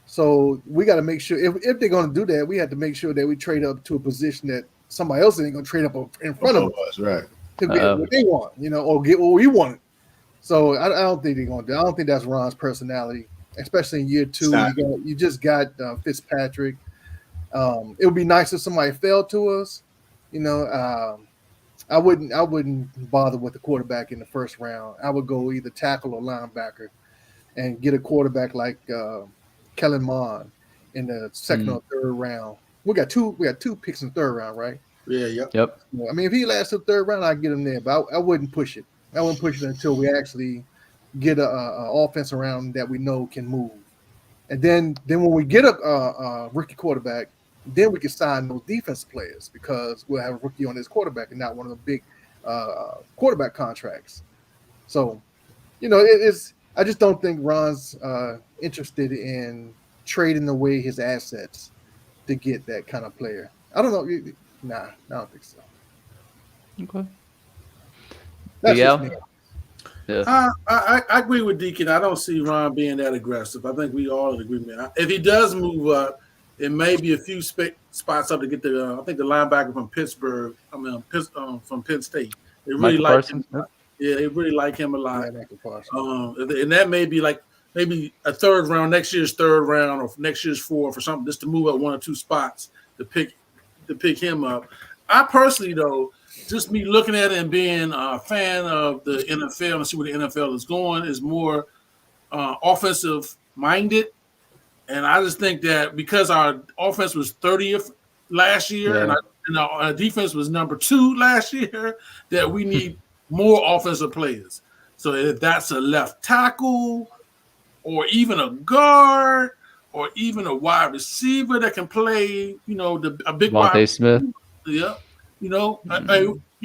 So we got to make sure if they're going to do that, we have to make sure that we trade up to a position that somebody else ain't going to trade up in front of us, right? To get what they want, or get what we want. So I don't think they're going to do. I don't think that's Ron's personality, especially in year 2. You just got Fitzpatrick. It would be nice if somebody fell to us. I wouldn't bother with the quarterback in the first round. I would go either tackle or linebacker, and get a quarterback like Kellen Mond in the second or third round. We got two picks in the third round, right? Yeah. Yep. I mean, if he lasts the third round, I'd get him there, but I wouldn't push it. I wouldn't push it until we actually get a offense around that we know can move. And then when we get a rookie quarterback, then we can sign those defense players because we'll have a rookie on this quarterback and not one of the big quarterback contracts. So it's. I just don't think Ron's interested in trading away his assets to get that kind of player. I don't know. Nah, I don't think so. Okay. That's just me. Yeah. I agree with Deacon. I don't see Ron being that aggressive. I think we all in agreement. If he does move up, it may be a few spots up to get the. I think the linebacker from Pittsburgh. From Penn State. They really like him. Yeah, they really like him a lot. And that may be like maybe a third round, next year's third round, or next year's fourth, or something, just to move up 1 or 2 spots to pick him up. I personally, though, just me looking at it and being a fan of the NFL and see where the NFL is going, is more offensive minded. And I just think that because our offense was 30th last year, and our defense was number 2 last year, that we need more offensive players. So if that's a left tackle, or even a guard, or even a wide receiver that can play, a big Devontae Smith. Yeah, you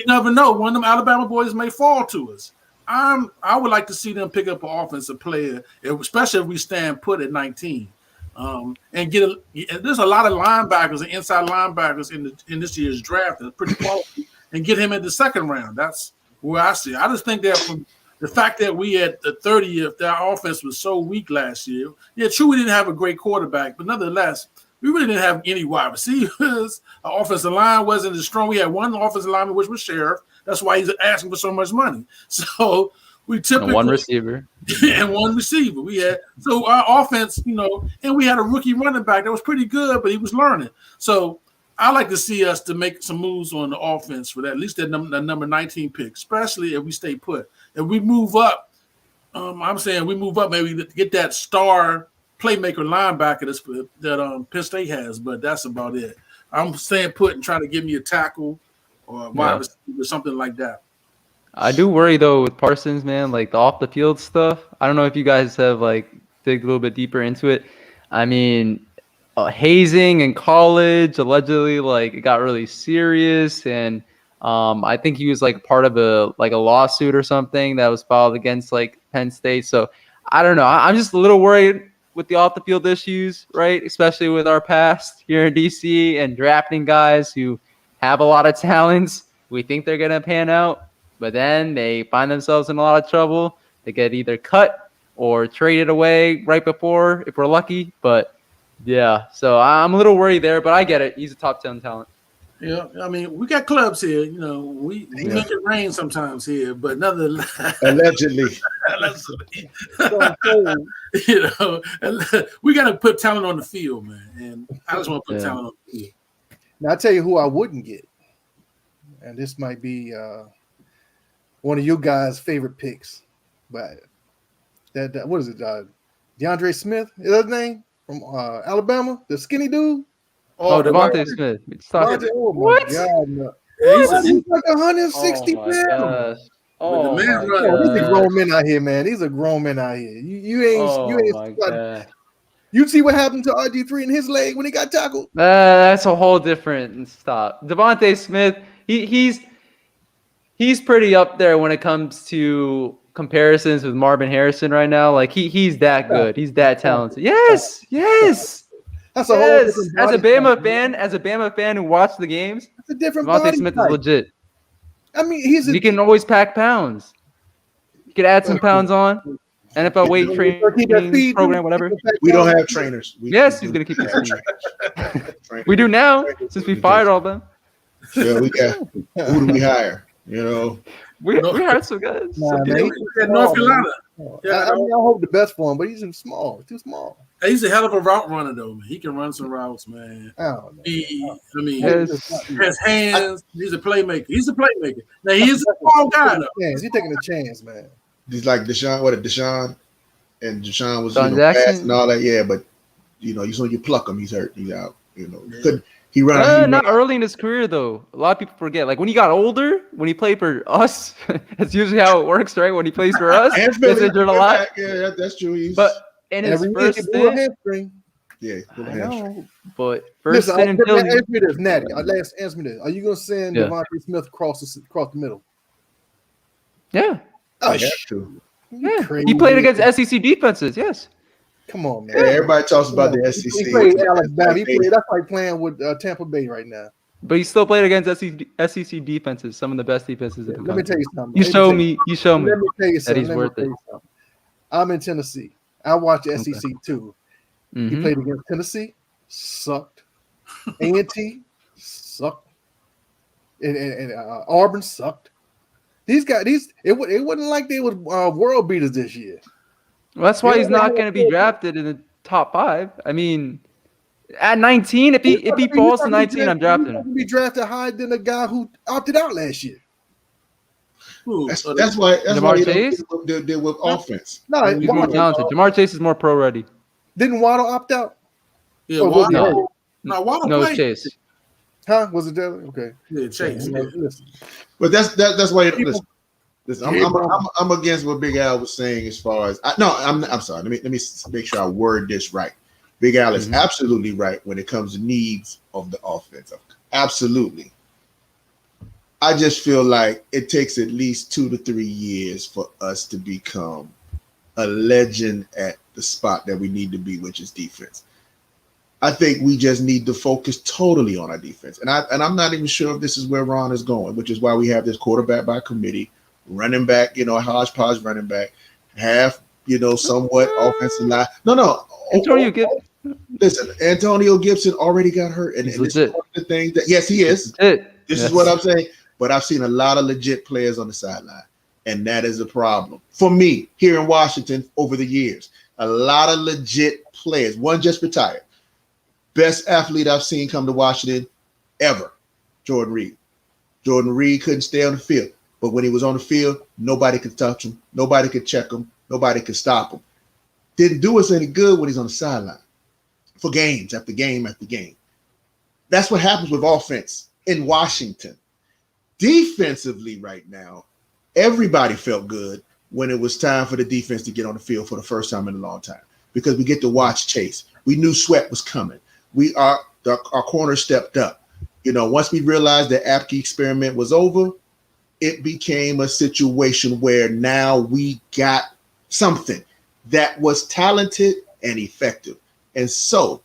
never know. One of them Alabama boys may fall to us. I would like to see them pick up an offensive player, especially if we stand put at 19. And there's a lot of linebackers and inside linebackers in this year's draft that's pretty quality, and get him in the second round. That's where I see it. I just think that from the fact that we at the 30th, our offense was so weak last year. Yeah, true, we didn't have a great quarterback, but nonetheless, we really didn't have any wide receivers. Our offensive line wasn't as strong. We had one offensive lineman, which was Sheriff. That's why he's asking for so much money. So we typically and one receiver. and one receiver. We had our offense, and we had a rookie running back that was pretty good, but he was learning. So I like to see us to make some moves on the offense for that, at least that number 19 pick, especially if we stay put. If we move up, I'm saying we move up maybe to get that star playmaker linebacker that Penn State has, but that's about it. I'm staying put and trying to give me a tackle or a wide receiver or something like that. I do worry though with Parsons, man, like the off the field stuff. I don't know if you guys have dig a little bit deeper into it. I mean, hazing in college, allegedly, it got really serious, and I think he was part of a lawsuit or something that was filed against Penn State. So I don't know. I'm just a little worried with the off the field issues, right? Especially with our past here in DC and drafting guys who have a lot of talents. We think they're gonna pan out, but then they find themselves in a lot of trouble. They get either cut or traded away right before, if we're lucky. But yeah, so I'm a little worried there, but I get it. He's a top 10 talent. Yeah, I mean, we got clubs here. We make it rain sometimes here, but nonetheless, allegedly, we got to put talent on the field, man. And I just want to put talent on the field. Now, I tell you who I wouldn't get, and this might be one of you guys' favorite picks, but that what is it? DeAndre Smith is that his name from Alabama, the skinny dude. Oh, Devontae Smith. What? God, no. He's like 160 pounds. Oh, these are grown men out here, man. These are grown men out here. You ain't. You see what happened to RG3 in his leg when he got tackled? That's a whole different stop. Devontae Smith, he's pretty up there when it comes to comparisons with Marvin Harrison right now. He's that good. He's that talented. Yes. That's a whole different as a Bama fan who watched the games, that's a different Devontae Smith is legit. I mean, he can always pack pounds. He could add some pounds on. NFL weight training program, whatever. We don't have trainers. He's gonna keep his speed. We do now since we fired all them. Yeah, we got. Who do we hire? We hired some guys. North Carolina. I hope the best for him, but he's too small. He's a hell of a route runner, though, man. He can run some routes, man. He has hands. He's a playmaker. Now, he's a small guy, though. He's taking a chance, man. He's like Deshaun. What if Deshaun? And Deshaun was fast and all that. Yeah, but you pluck him, he's hurt. He's out. He run. Not early in his career, though. A lot of people forget. When he got older, when he played for us, that's usually how it works, right? When he plays for us, he's injured a lot. Yeah, that's true. But in his first stint, I know. But first stint in Philly. Answer me this, Natty. Answer me this. Are you gonna send Devontae Smith across the middle? Yeah. I have to. Yeah, Crazy. he played against SEC defenses. Yes. Come on, man. Yeah, everybody talks about the He SEC. played Alabama. That's like playing with Tampa Bay right now. But he still played against SEC defenses, some of the best defenses in the Let me tell country. you something. You show me Let me tell you that something. he's worth it. I'm in Tennessee. I watch SEC too. He Mhm. played against Tennessee, sucked. A&T sucked, and Auburn sucked. These guys, it wasn't like they were world beaters this year. Well, that's why he's not going to be drafted in the top 5. I mean, at 19, if he falls to 19, I'm drafting him. He's be drafted higher than the guy who opted out last year. That's why you Chase? don't deal with offense. No, He's more talented. Jamar Chase is more pro ready. Didn't Waddle opt out? Yeah, Or was he Waddle. hurt? No, Waddle No, played. Chase. Huh? Was it Taylor? Okay. Yeah, Chase. Listen. But that's why. Listen, Yeah, I'm against what Big Al was saying as far as I'm sorry. Let me make sure I word this right. Big Al is absolutely right when it comes to needs of the offense. Absolutely. I just feel like it takes at least 2 to 3 years for us to become a legend at the spot that we need to be, which is defense. I think we just need to focus totally on our defense. And I'm not even sure if this is where Ron is going, which is why we have this quarterback by committee, running back, hodgepodge running back, half, somewhat offensive line. No. Antonio Gibson. Listen, Antonio Gibson already got hurt. And this is one of the things that, yes, he is. This is what I'm saying. But I've seen a lot of legit players on the sideline. And that is a problem. For me, here in Washington over the years, a lot of legit players. One just retired. Best athlete I've seen come to Washington ever, Jordan Reed. Jordan Reed couldn't stay on the field. But when he was on the field, nobody could touch him. Nobody could check him. Nobody could stop him. Didn't do us any good when he's on the sideline for games after game after game. That's what happens with offense in Washington. Defensively right now, everybody felt good when it was time for the defense to get on the field for the first time in a long time because we get to watch Chase. We knew Sweat was coming. Our corner stepped up. Once we realized the Apke experiment was over, it became a situation where now we got something that was talented and effective. And so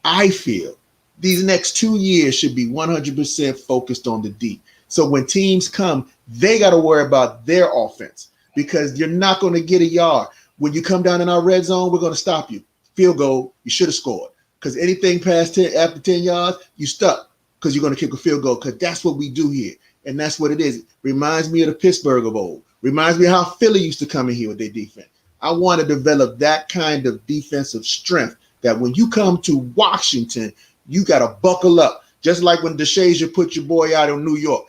I feel these next 2 years should be 100% focused on the D. So when teams come, they got to worry about their offense because you're not going to get a yard. When you come down in our red zone, we're going to stop you. Field goal, you should have scored. Because anything past 10, after 10 yards, you stuck because you're going to kick a field goal because that's what we do here. And that's what it is. Reminds me of the Pittsburgh of old. Reminds me of how Philly used to come in here with their defense. I want to develop that kind of defensive strength that when you come to Washington, you got to buckle up. Just like when DeShazier put your boy out in New York.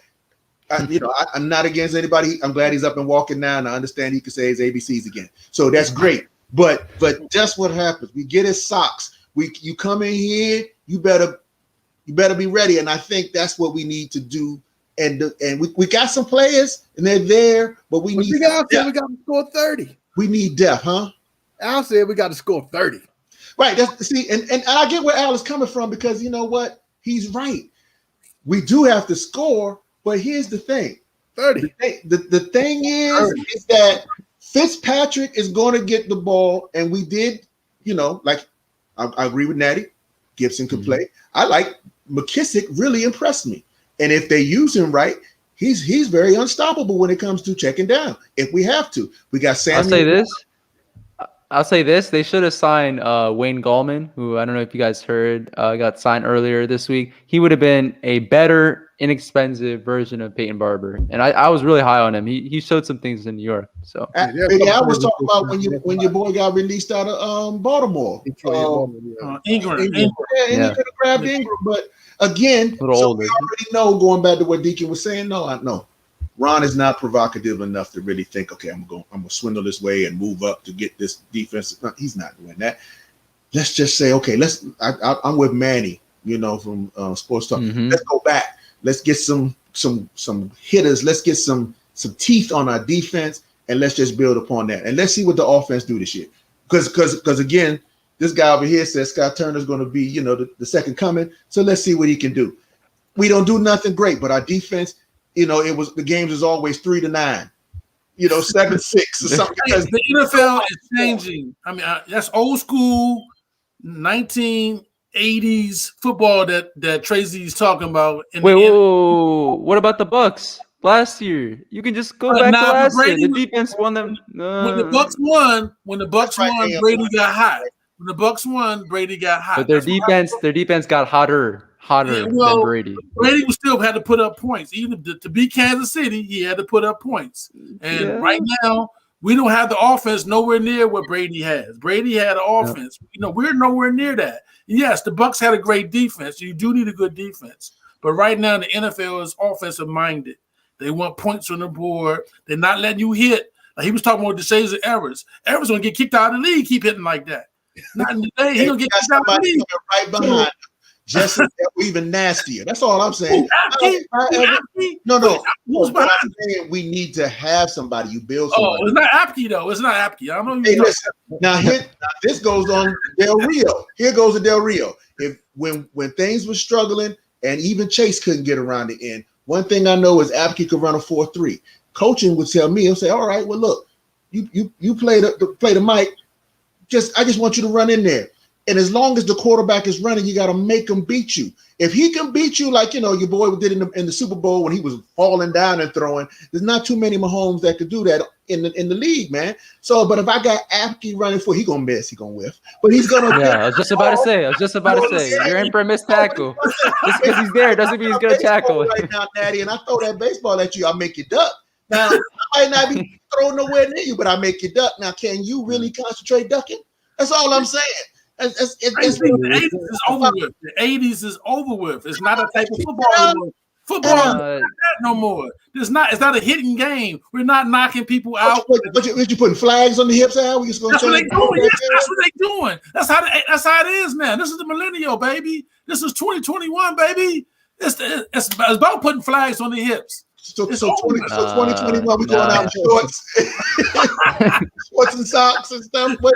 I'm not against anybody. I'm glad he's up and walking now, and I understand he can say his ABCs again. So that's great. But just what happens. We get his socks. You come in here, you better be ready. And I think that's what we need to do. And we got some players and they're there, but we need we got to score 30. We need depth, huh? Al said we got to score 30. Right. And I get where Al is coming from because you know what? He's right. We do have to score, but here's the thing. 30. The thing is that Fitzpatrick is going to get the ball, and we did, like I agree with Natty. Gibson could play. I like McKissick, really impressed me. And if they use him right, he's very unstoppable when it comes to checking down. If we have to, we got Samuel. I'll say this. They should have signed Wayne Gallman, who I don't know if you guys heard got signed earlier this week. He would have been a better, inexpensive version of Peyton Barber. And I was really high on him. He showed some things in New York. So I was talking about when your boy got released out of Baltimore. Ingram. He could have grabbed Ingram. But again, we older. already know, going back to what Deacon was saying, no. Ron is not provocative enough to really think, okay, I'm gonna swindle this way and move up to get this defense. No, he's not doing that. Let's just say, okay, I'm with Manny, from Sports Talk. Let's go back. Let's get some hitters. Let's get some teeth on our defense, and let's just build upon that. And let's see what the offense do this year. Because again, this guy over here says Scott Turner's going to be, the second coming. So let's see what he can do. We don't do nothing great, but our defense. The games is always 3-9. 7-6 or something. Because the NFL is changing. I mean, that's old school 1980s football that Tracy's talking about. Wait, whoa, what about the Bucks last year? You can just go back to last year. The defense won them. When the Bucks won, Brady got hot. When the Bucks won, Brady got hot. But their defense got hotter than Brady. Brady still had to put up points. Even to beat Kansas City, he had to put up points. And right now, we don't have the offense nowhere near what Brady has. Brady had an offense. We're nowhere near that. Yes, the Bucks had a great defense. You do need a good defense. But right now, the NFL is offensive minded. They want points on the board. They're not letting you hit. Like he was talking about DeShazer Evers. Evers going to get kicked out of the league. Keep hitting like that. Not in the day. He's going to get kicked out of the league. Right behind him. Just even nastier. That's all I'm saying. No. What I'm saying, we need to have somebody. You build somebody. Oh, it's not Apke though. It's not Apke. I don't know. Hey, listen. Now this goes on Del Rio. Here goes to Del Rio. When things were struggling and even Chase couldn't get around the end, one thing I know is Apke could run a 4-3. Coaching would tell me, he'll say, "All right, well, look, you play the mic. I just want you to run in there." And as long as the quarterback is running, you got to make him beat you. If he can beat you like, your boy did in the Super Bowl when he was falling down and throwing, there's not too many Mahomes that could do that in the league, man. So, but if I got Apke running for, he going to miss, he going to whiff. But he's going to. Yeah, I was just about to say. You're in for a missed tackle. Just because he's there doesn't mean he's going to tackle. Right now, Natty, and I throw that baseball at you, I'll make you duck. Now, I might not be throwing nowhere near you, but I make you duck. Now, can you really concentrate ducking? That's all I'm saying. The 80s is over with. The 80s is over with. It's not a type of football anymore. Football is not that no more. It's not a hitting game. We're not knocking people out. But you putting flags on the hips, Al? We just gonna that's what they're doing. That's what they're doing. That's how it is, man. This is the millennial, baby. This is 2021, baby. It's about putting flags on the hips. So 2021, we going out in shorts, shorts and socks and stuff. What?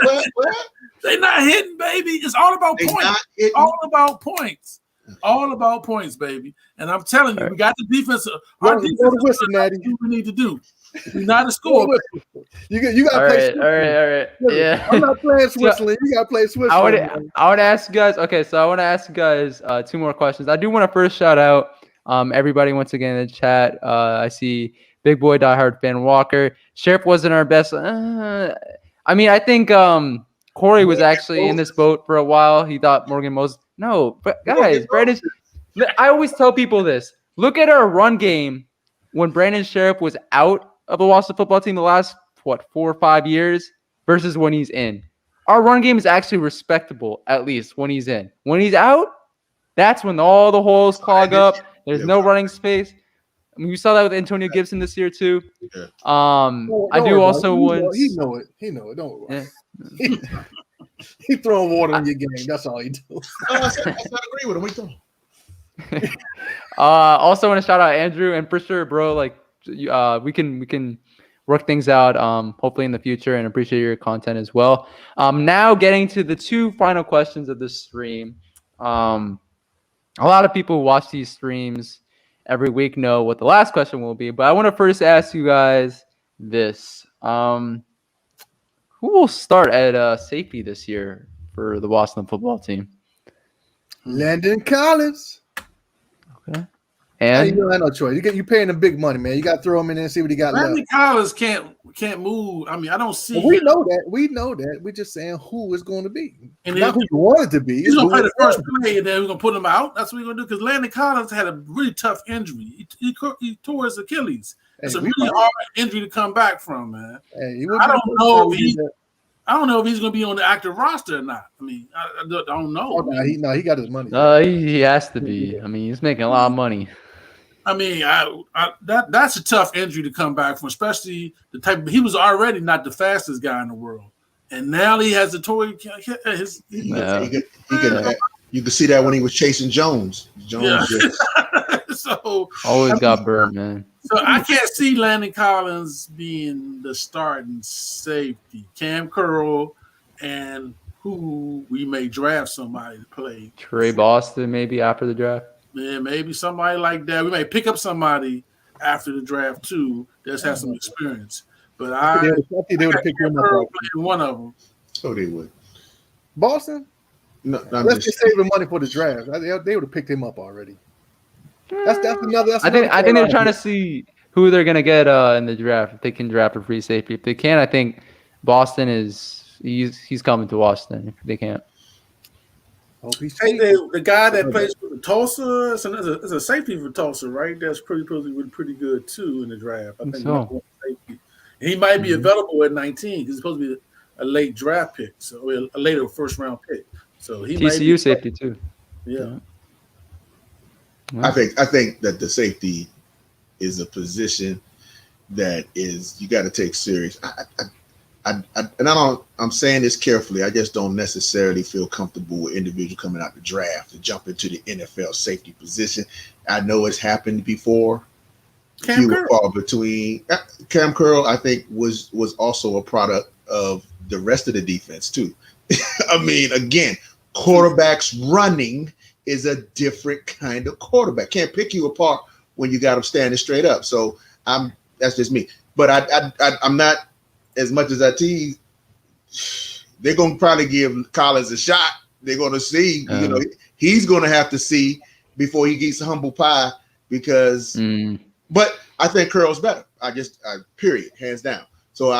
They're not hitting, baby. It's all about points. All about points. All about points, baby. And I'm telling you, we got the defense. Our defense is what we need to do. We not a score. You got to play. All right. Yeah. I'm not playing Switzerland. You got to play Switzerland. I want to ask you guys. Okay, so I want to ask you guys 2 more questions. I do want to first shout out everybody once again in the chat. I see Big Boy Diehard Fan Walker. Sheriff wasn't our best. I think Corey was actually in this boat for a while. He thought Morgan Moses. No, but guys, Brandon. I always tell people this. Look at our run game when Brandon Sheriff was out of the Washington football team the last 4 or 5 years versus when he's in. Our run game is actually respectable, at least when he's in. When he's out, that's when all the holes clog up. There's no running space. I mean, we saw that with Antonio Gibson this year too. I do also want. He know it. Don't worry. Yeah. He throwing water in your game. That's all he do. I agree with him. What you doing? Also want to shout out Andrew, and for sure, bro. Like, we can work things out. Hopefully in the future, and appreciate your content as well. Now getting to the 2 final questions of this stream. A lot of people who watch these streams every week know what the last question will be, but I want to first ask you guys this. Who will start at safety this year for the Washington football team? Landon Collins. Okay. And you don't have no choice. You paying him big money, man. You got to throw him in there and see what he got Landon left. Collins can't move. I mean, I don't see. Well, we know that. We're just saying who is going to be. And not who you want it to be. He's going to play the first play, and then we're going to put him out. That's what we're going to do, because Landon Collins had a really tough injury. He tore his Achilles. It's a really hard injury to come back from, man. I don't know if he's going to be on the active roster or not. I mean, I don't know. Oh, he got his money. He has to be. I mean, he's making a lot of money. I mean, that's a tough injury to come back from, especially the type. He was already not the fastest guy in the world, and now he has a toy. You could see that when he was chasing Jones. So always got burned, man. So I can't see Landon Collins being the starting safety. Cam Curl, and who we may draft somebody to play. Trey Boston, maybe after the draft. Yeah, maybe somebody like that. We may pick up somebody after the draft too that's had some experience. But I I think they would have picked him up. Pearl playing one of them. So they would. Boston? No, Unless they're saving money for the draft. They would have picked him up already. That's another. I think they're trying to see who they're gonna get in the draft. If they can draft a free safety, if they can, I think Boston he's coming to Washington. If they can't, the guy that plays for the Tulsa is a safety for Tulsa, right? That's pretty good too in the draft. I think so. Safety. And he might be available at 19 because he's supposed to be a late draft pick, so a later first round pick. So he might be safety too. Yeah. I think that the safety is a position that is you got to take serious. I'm saying this carefully. I just don't necessarily feel comfortable with individual coming out the draft to jump into the NFL safety position. I know it's happened before. Few far between. Cam Curl, I think, was also a product of the rest of the defense too. I mean, again, quarterbacks running is a different kind of quarterback. Can't pick you apart when you got them standing straight up. So that's just me. But I'm not, as much as I tease, they're gonna probably give Collins a shot. They're gonna see, he's gonna have to see before he gets humble pie because. But I think Curl's better. Period, hands down. So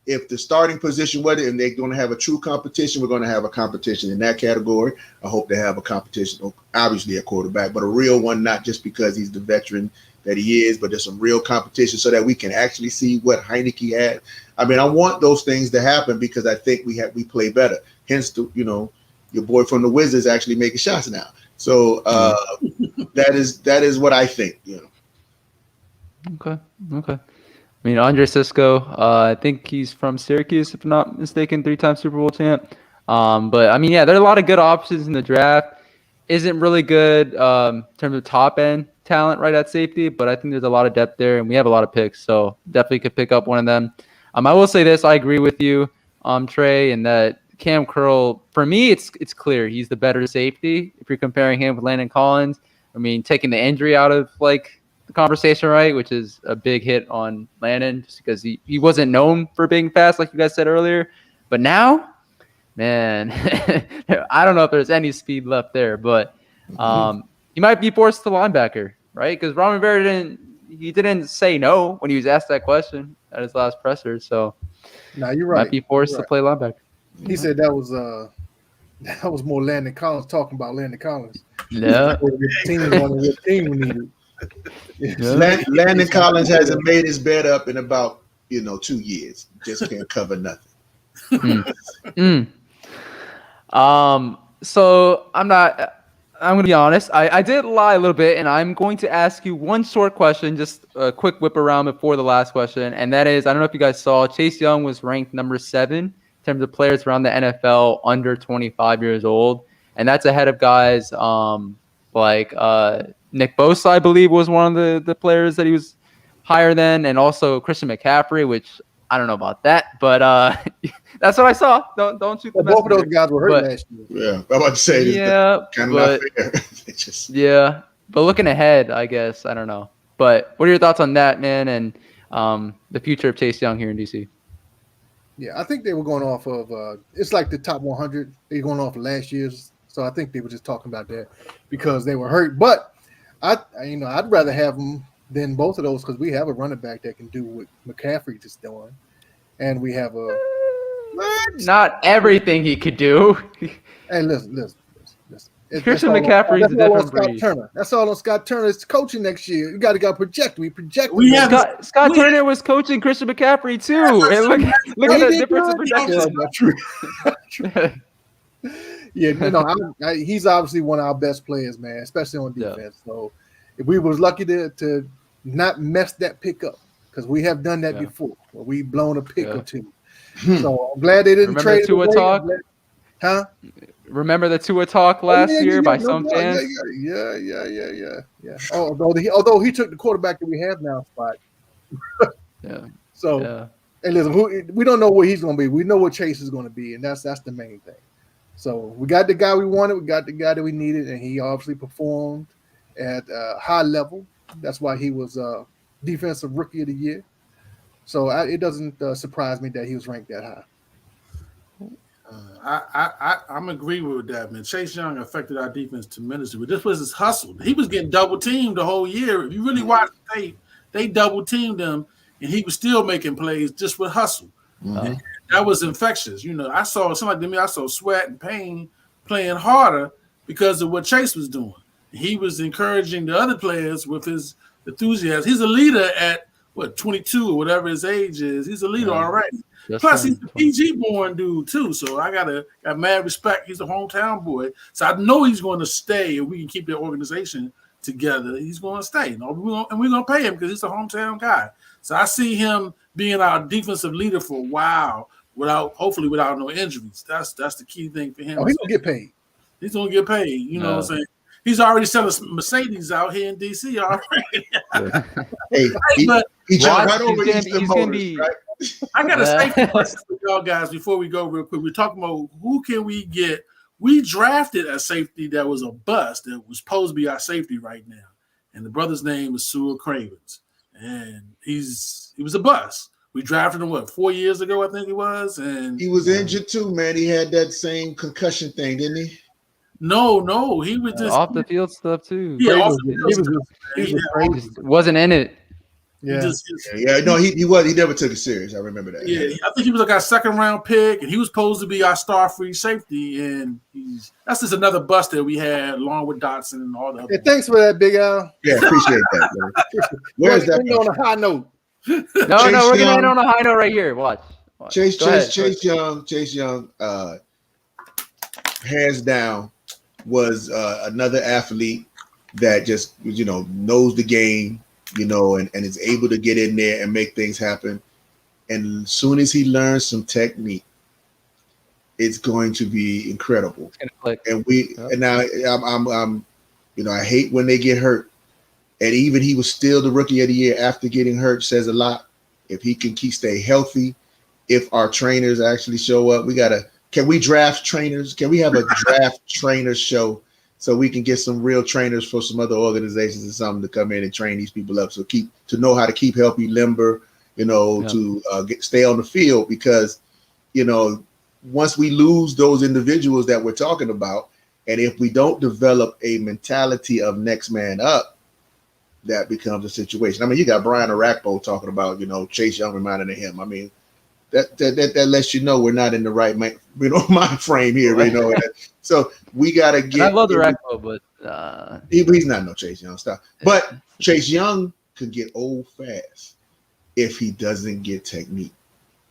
if the starting position was it, and they're going to have a true competition, we're going to have a competition in that category. I hope they have a competition, obviously a quarterback, but a real one, not just because he's the veteran that he is, but there's some real competition so that we can actually see what Heineke had. I mean, I want those things to happen because I think we play better. Hence, your boy from the Wizards actually making shots now. So that is what I think. Okay. I mean, Andre Cisco, I think he's from Syracuse, if I'm not mistaken, 3-time Super Bowl champ. But I mean, yeah, there are a lot of good options in the draft. Isn't really good in terms of top end talent right at safety, but I think there's a lot of depth there, and we have a lot of picks, so definitely could pick up one of them. I will say this: I agree with you, Trey, in that Cam Curl, for me, it's clear he's the better safety if you're comparing him with Landon Collins. I mean, taking the injury out of the conversation, right, which is a big hit on Landon just because he wasn't known for being fast, like you guys said earlier. But now, man, I don't know if there's any speed left there, but he might be forced to linebacker, right? Because Ron Rivera didn't say no when he was asked that question at his last presser. So now you're right. Might be forced to play linebacker. He said that was more Landon Collins talking about Landon Collins. Yeah. What team we needed. Landon Collins hasn't made his bed up in about 2 years. Just can't cover nothing. So I'm gonna be honest. I did lie a little bit, and I'm going to ask you one short question, just a quick whip around before the last question, and that is, I don't know if you guys saw, Chase Young was ranked number 7 in terms of players around the NFL under 25 years old, and that's ahead of guys like Nick Bosa, I believe, was one of the players that he was higher than, and also Christian McCaffrey, which I don't know about that, but that's what I saw. Don't shoot the both of those guys were hurt last year. Yeah, I'm about to say this. Yeah, kind of not fair. Yeah, but looking ahead, I guess I don't know. But what are your thoughts on that, man, and the future of Chase Young here in DC? Yeah, I think they were going off of it's like the top 100. They're going off of last year's, so I think they were just talking about that because they were hurt. But I'd rather have them than both of those because we have a running back that can do what McCaffrey just doing, and we have not everything he could do. Hey, listen. Christian McCaffrey is a different breed. That's all on Scott Turner. It's coaching next year. You got to project. We project. Scott Turner was coaching Christian McCaffrey too. And look at the difference in production. Yeah, he's obviously one of our best players, man, especially on defense. Yeah. So if we was lucky to not mess that pick up, because we have done that before, where we've blown a pick or two. So I'm glad they didn't trade Tua talk. Huh? Remember the Tua talk last year by some fans? Yeah. Although he took the quarterback that we have now spot. So, and listen, we don't know what he's going to be. We know what Chase is going to be, and that's the main thing. So we got the guy we wanted. We got the guy that we needed, and he obviously performed at a high level. That's why he was Defensive Rookie of the Year. So it doesn't surprise me that he was ranked that high. I'm agree with that, man. Chase Young affected our defense tremendously. But this was his hustle. He was getting double teamed the whole year. If you really watch the tape, they double teamed him, and he was still making plays just with hustle. Mhm. That was infectious. You know, I saw something like to me. I saw Sweat and Payne playing harder because of what Chase was doing. He was encouraging the other players with his enthusiasm. He's a leader at 22 or whatever his age is. He's a leader already. Plus, he's a PG born dude too. So I got mad respect. He's a hometown boy. So I know he's going to stay if we can keep the organization together. He's going to stay. And we're going to pay him because he's a hometown guy. So I see him being our defensive leader for a while hopefully without no injuries. That's the key thing for him. Oh, he's going to get paid. He's going to get paid. You know what I'm saying? He's already selling Mercedes out here in DC already. He jumped right over Eastern Motors, right? I got to say question for y'all guys before we go real quick. We're talking about who can we get. We drafted a safety that was a bust that was supposed to be our safety right now. And the brother's name is Sewell Cravens. And he was a bust. We drafted him, 4 years ago, I think it was. And he was injured too, man. He had that same concussion thing, didn't he? No. He was just off the field stuff too. Yeah, he just wasn't in it. Yeah. No, he was. He never took it serious. I remember that. Yeah, I think he was like our second round pick, and he was supposed to be our star free safety, and that's just another bust that we had along with Dotson and all the other. Hey, thanks for that, Big Al. Yeah, appreciate that. Man. Where's that? On a high note. No, we're gonna end on a high note right here. Watch. Chase Young, hands down, was another athlete that just knows the game. And is able to get in there and make things happen. And as soon as he learns some technique, it's going to be incredible. And now I'm I hate when they get hurt. And even he was still the rookie of the year after getting hurt, says a lot. If he can stay healthy, if our trainers actually show up, can we draft trainers? Can we have a draft trainer show? So we can get some real trainers for some other organizations or something to come in and train these people up. So to know how to keep healthy, limber, to stay on the field, because, once we lose those individuals that we're talking about, and if we don't develop a mentality of next man up, that becomes a situation. I mean, you got Brian Arakpo talking about, Chase Young reminding him. I mean, that lets you know we're not in the right mind frame here, So we gotta get. I love the Rackbo, but he's not no Chase Young stuff. But Chase Young could get old fast if he doesn't get technique,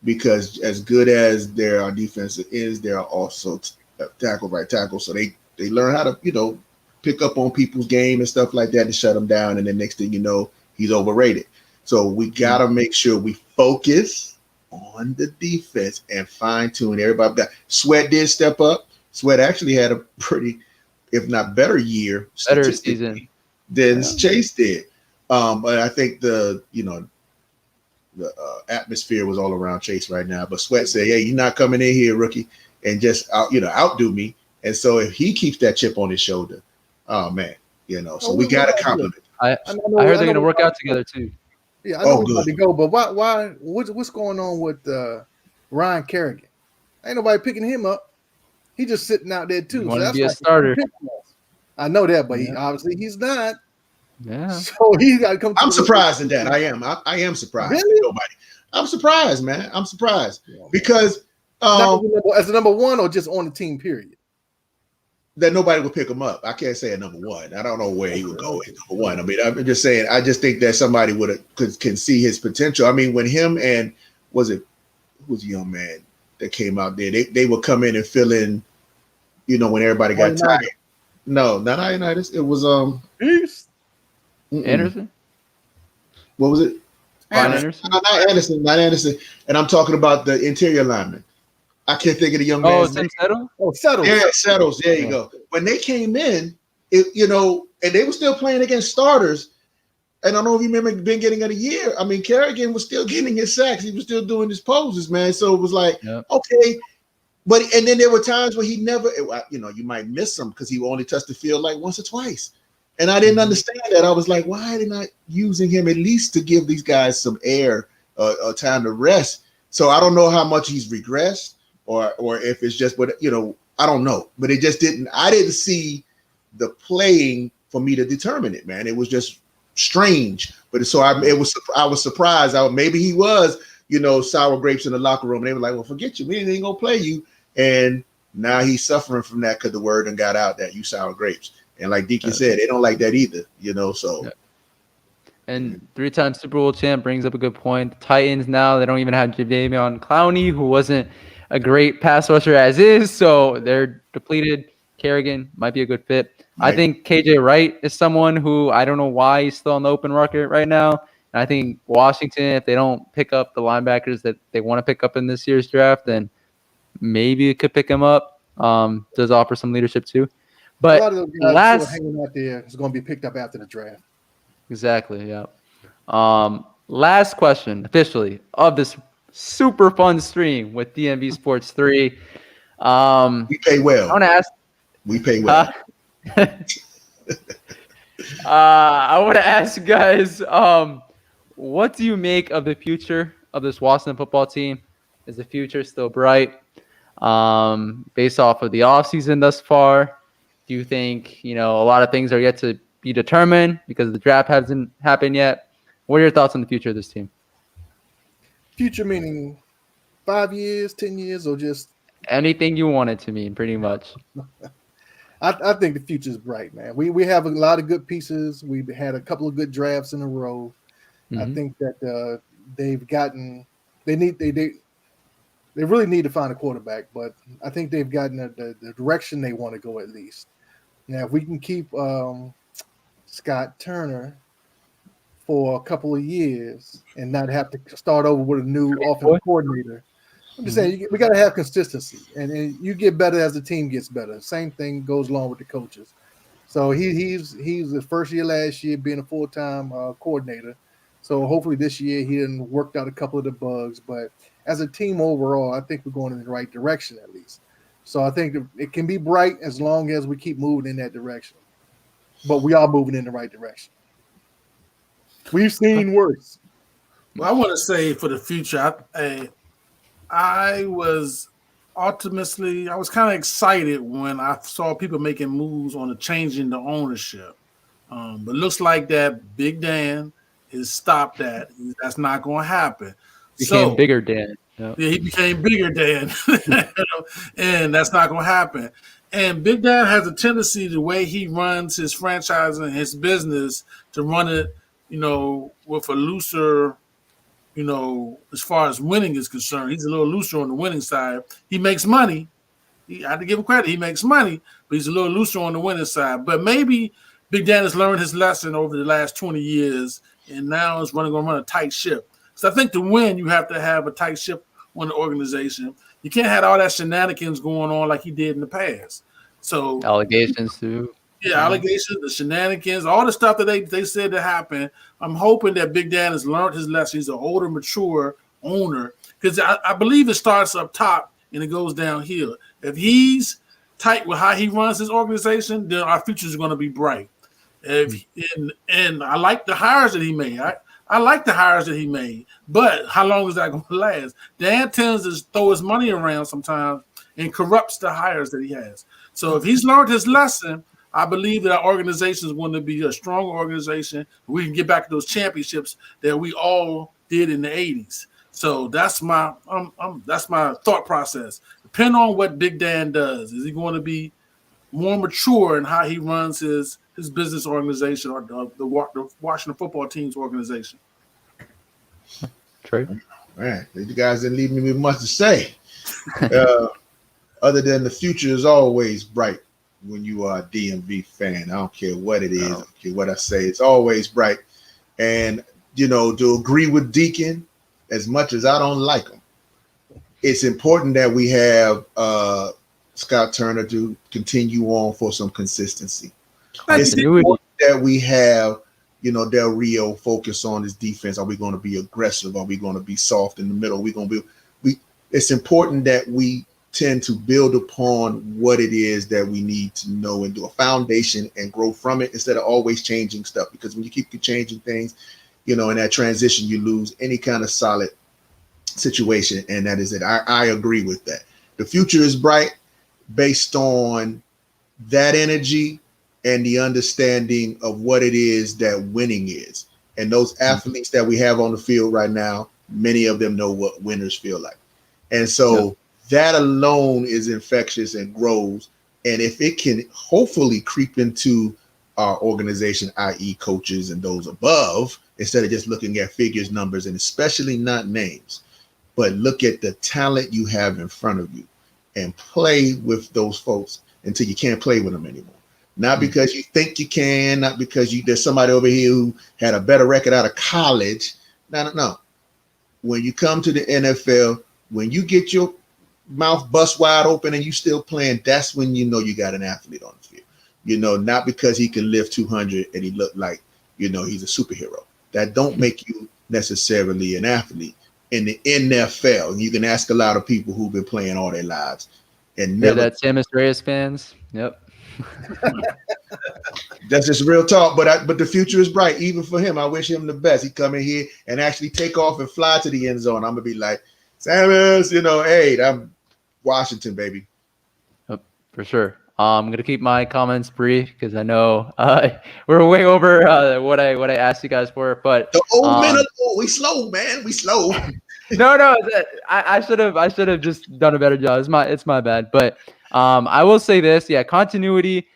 because as good as our defense is, there are also tackle. So they learn how to pick up on people's game and stuff like that and shut them down. And then next thing you know, he's overrated. So we gotta make sure we focus on the defense and fine tune everybody. Sweat did step up. Sweat actually had a pretty, if not better season than Chase did. But I think the atmosphere was all around Chase right now. But Sweat said, "Hey, you're not coming in here, rookie, and just outdo me." And so if he keeps that chip on his shoulder, oh man, so we got to compliment. I heard they're going to work out together too. Yeah, I know he's about to go, but why? What's going on with Ryan Kerrigan? Ain't nobody picking him up. He just sitting out there too. Want to be a starter? I know that, but he's not. Yeah. So he got to come. I'm surprised at that. I am surprised. Really? I'm surprised, man. I'm surprised because as a number one or just on the team period. That nobody would pick him up. I can't say a number one. I don't know where he would go at number one. I mean, I'm just saying. I just think that somebody can see his potential. I mean, when him and who was a young man that came out there, they would come in and fill in. When everybody got tired. No, not Ionitis. It was Anderson. What was it? Anderson. Not Anderson. And I'm talking about the interior lineman. I can't think of the young man's name. Settles. Yeah, Settles. There you go. When they came in, and they were still playing against starters. And I don't know if you remember being getting of the year. I mean, Kerrigan was still getting his sacks. He was still doing his poses, man. So it was like, okay. And then there were times where he never, you might miss him because he only touched the field like once or twice. And I didn't understand that. I was like, why are they not using him at least to give these guys some air a time to rest. So I don't know how much he's regressed or if it's just, but I don't know. But it just I didn't see the playing for me to determine it, man. It was just strange. But so I was surprised. Maybe he was, sour grapes in the locker room. And they were like, well, forget you. We ain't gonna play you. And now he's suffering from that because the word done got out that you sour grapes. And like Deacon said, they don't like that either, so. Yeah. And 3-time Super Bowl champ brings up a good point. The Titans now, they don't even have Jadeveon Clowney, who wasn't a great pass rusher as is, so they're depleted. Kerrigan might be a good fit. Right. I think KJ Wright is someone who I don't know why he's still on the open market right now. And I think Washington, if they don't pick up the linebackers that they want to pick up in this year's draft, then maybe it could pick him up. Does offer some leadership too. But a lot of those guys still hanging out there is going to be picked up after the draft. Exactly, yeah. Last question, officially, of this super fun stream with DMV Sports 3. We pay well. I want to ask. We pay well. I want to ask you guys, what do you make of the future of this Washington football team? Is the future still bright? Based off of the offseason thus far, do you think, a lot of things are yet to be determined because the draft hasn't happened yet? What are your thoughts on the future of this team? Future meaning 5 years, 10 years, or just anything you want it to mean, pretty much. I think the future is bright, man. We have a lot of good pieces. We've had a couple of good drafts in a row. Mm-hmm. I think that they really need to find a quarterback, but I think they've gotten the direction they want to go at least. Now, if we can keep Scott Turner for a couple of years and not have to start over with a new offensive coordinator, I'm just saying we got to have consistency, and you get better as the team gets better. Same thing goes along with the coaches. So he's the first year last year being a full-time coordinator. So hopefully this year he done worked out a couple of the bugs. But as a team overall, I think we're going in the right direction at least. So I think it can be bright as long as we keep moving in that direction. But we are moving in the right direction. We've seen worse. Well, I want to say for the future, I was kind of excited when I saw people making moves on the changing the ownership. But looks like that Big Dan has stopped that. That's not going to happen. Became Bigger Dan. Yep. Yeah, he became Bigger Dan. And that's not going to happen. And Big Dan has a tendency, the way he runs his franchise and his business, to run it, with a looser, as far as winning is concerned. He's a little looser on the winning side. He makes money. I have to give him credit. He makes money, but he's a little looser on the winning side. But maybe Big Dan has learned his lesson over the last 20 years, and now is going to run a tight ship. So I think to win, you have to have a tight ship on the organization. You can't have all that shenanigans going on like he did in the past. So allegations too. Yeah, allegations, the shenanigans, all the stuff that they said to happen. I'm hoping that Big Dan has learned his lesson. He's an older, mature owner, because I believe it starts up top and it goes downhill. If he's tight with how he runs his organization, then our future is going to be bright. And I like the hires that he made. I like the hires that he made, but how long is that going to last? Dan tends to throw his money around sometimes and corrupts the hires that he has. So if he's learned his lesson, I believe that our organization is going to be a strong organization. We can get back to those championships that we all did in the 80s. So that's my thought process. Depending on what Big Dan does, is he going to be more mature in how he runs his business organization or the Washington football team's organization? True. All right, you guys didn't leave me with much to say. Other than the future is always bright when you are a DMV fan. I don't care what it is. I don't care what I say. It's always bright. And, to agree with Deacon, as much as I don't like him, it's important that we have Scott Turner to continue on for some consistency. It's important that we have, Del Rio focus on his defense. Are we going to be aggressive? Are we going to be soft in the middle? It's important that we tend to build upon what it is that we need to know and do a foundation and grow from it instead of always changing stuff. Because when you keep changing things, in that transition, you lose any kind of solid situation, and that is it. I agree with that. The future is bright based on that energy and the understanding of what it is that winning is. And those athletes that we have on the field right now, many of them know what winners feel like. And so that alone is infectious and grows. And if it can hopefully creep into our organization, i.e. coaches and those above, instead of just looking at figures, numbers, and especially not names, but look at the talent you have in front of you and play with those folks until you can't play with them anymore. Not because you think you can, not because there's somebody over here who had a better record out of college. No. When you come to the NFL, when you get your mouth bust wide open and you still playing, that's when you know you got an athlete on the field. Not because he can lift 200 and he look like, he's a superhero. That don't make you necessarily an athlete in the NFL. And you can ask a lot of people who've been playing all their lives and never. That's Samus Reyes fans. Yep. That's just real talk, but the future is bright even for him. I wish him the best. He come in here and actually take off and fly to the end zone. I'm gonna be like, Samus, hey, I'm Washington, baby. For sure. I'm gonna keep my comments brief because I know we're way over what I asked you guys for. But the old men we slow, man. We slow. No, I should have just done a better job. It's my bad. But I will say this, continuity.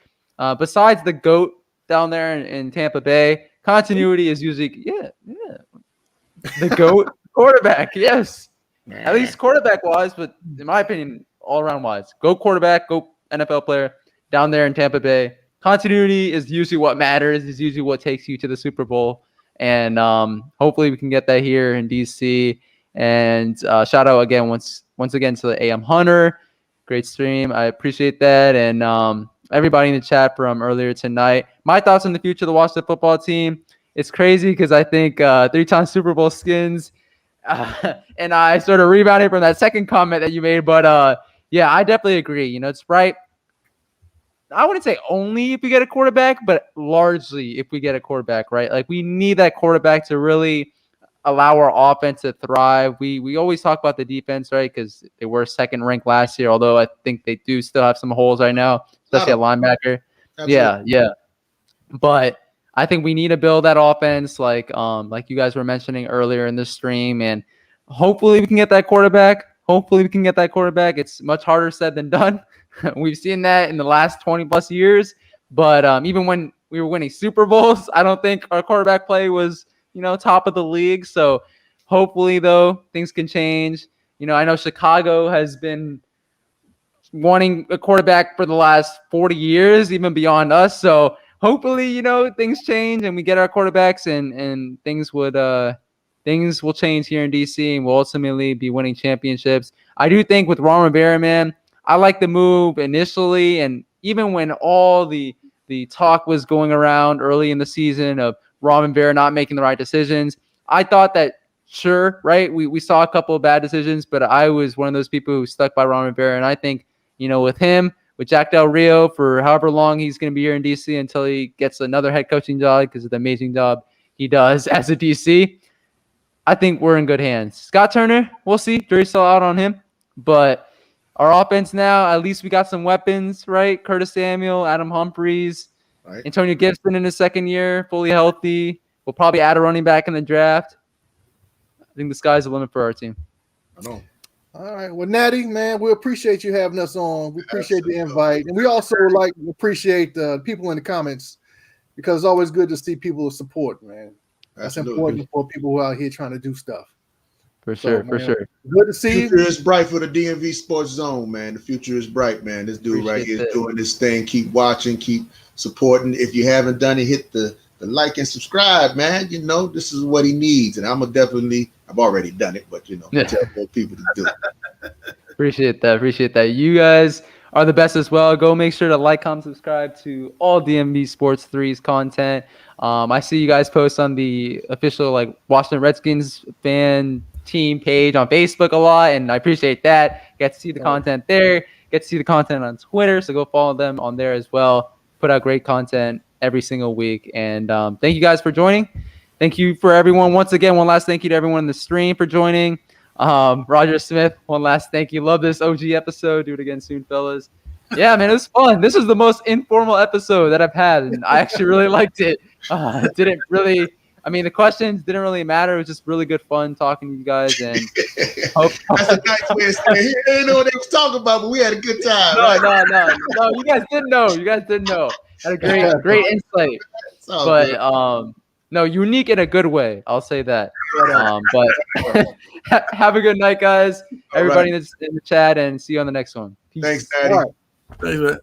Besides the GOAT down there in Tampa Bay, continuity is usually the GOAT quarterback. Yes, at least quarterback wise, but in my opinion, all around wise, GOAT quarterback, GOAT NFL player down there in Tampa Bay. Continuity is usually what matters. Is usually what takes you to the Super Bowl, and hopefully we can get that here in DC. And shout out again once again to the AM Hunter. Great stream. I appreciate that. And everybody in the chat from earlier tonight. My thoughts on the future of the Washington football team. It's crazy because I think 3-time Super Bowl skins. And I sort of rebounded from that second comment that you made. But I definitely agree. It's right. I wouldn't say only if we get a quarterback, but largely if we get a quarterback, right? Like we need that quarterback to really allow our offense to thrive. We always talk about the defense, right? Because they were second ranked last year, although I think they do still have some holes right now, especially at linebacker. Absolutely. Yeah. But I think we need to build that offense like you guys were mentioning earlier in the stream. And hopefully we can get that quarterback. It's much harder said than done. We've seen that in the last 20 plus years. But even when we were winning Super Bowls, I don't think our quarterback play was top of the league. So hopefully, though, things can change. I know Chicago has been wanting a quarterback for the last 40 years, even beyond us. So hopefully, things change and we get our quarterbacks and things will change here in DC and we'll ultimately be winning championships. I do think with Ron Rivera, man, I like the move initially. And even when all the talk was going around early in the season of Ron Rivera not making the right decisions, I thought that, sure, right, we saw a couple of bad decisions, but I was one of those people who stuck by Ron Rivera. And I think, with him, with Jack Del Rio, for however long he's going to be here in DC until he gets another head coaching job because of the amazing job he does as a DC, I think we're in good hands. Scott Turner, we'll see. Jury's still out on him. But our offense now, at least we got some weapons, right? Curtis Samuel, Adam Humphries, right. Antonio Gibson in his second year, fully healthy. We'll probably add a running back in the draft. I think the sky's the limit for our team. I know. All right. Well, Natty, man, we appreciate you having us on. We appreciate the invite. And we also appreciate the people in the comments because it's always good to see people who support, man. That's important for people who are out here trying to do stuff. For sure. Good to see you. The future is bright for the DMV Sports Zone, man. The future is bright, man. This dude right here is doing this thing. Keep watching, keep supporting. If you haven't done it, hit the like and subscribe, man. This is what he needs. And I've already done it, but tell more people to do it. Appreciate that. You guys are the best as well. Go make sure to like, comment, subscribe to all DMV Sports 3's content. I see you guys post on the official Washington Redskins fan team page on Facebook a lot, and I appreciate that. Get to see the content there. Get to see the content on Twitter, so go follow them on there as well. Put out great content every single week. And thank you guys for joining. Thank you for everyone. Once again, one last thank you to everyone in the stream for joining. Roger Smith, one last thank you. Love this OG episode. Do it again soon, fellas. Yeah, man, it was fun. This is the most informal episode that I've had, and I actually really liked it. It didn't really, I mean, the questions didn't really matter. It was just really good fun talking to you guys. And That's a nice way of saying it. He didn't know what they was talking about, but we had a good time. No, you guys didn't know. You guid didn't know. Had a great insight. But no, unique in a good way. I'll say that. But have a good night, guys. Everybody that's in the chat, and see you on the next one. Peace. Thanks, Daddy. Thanks, man.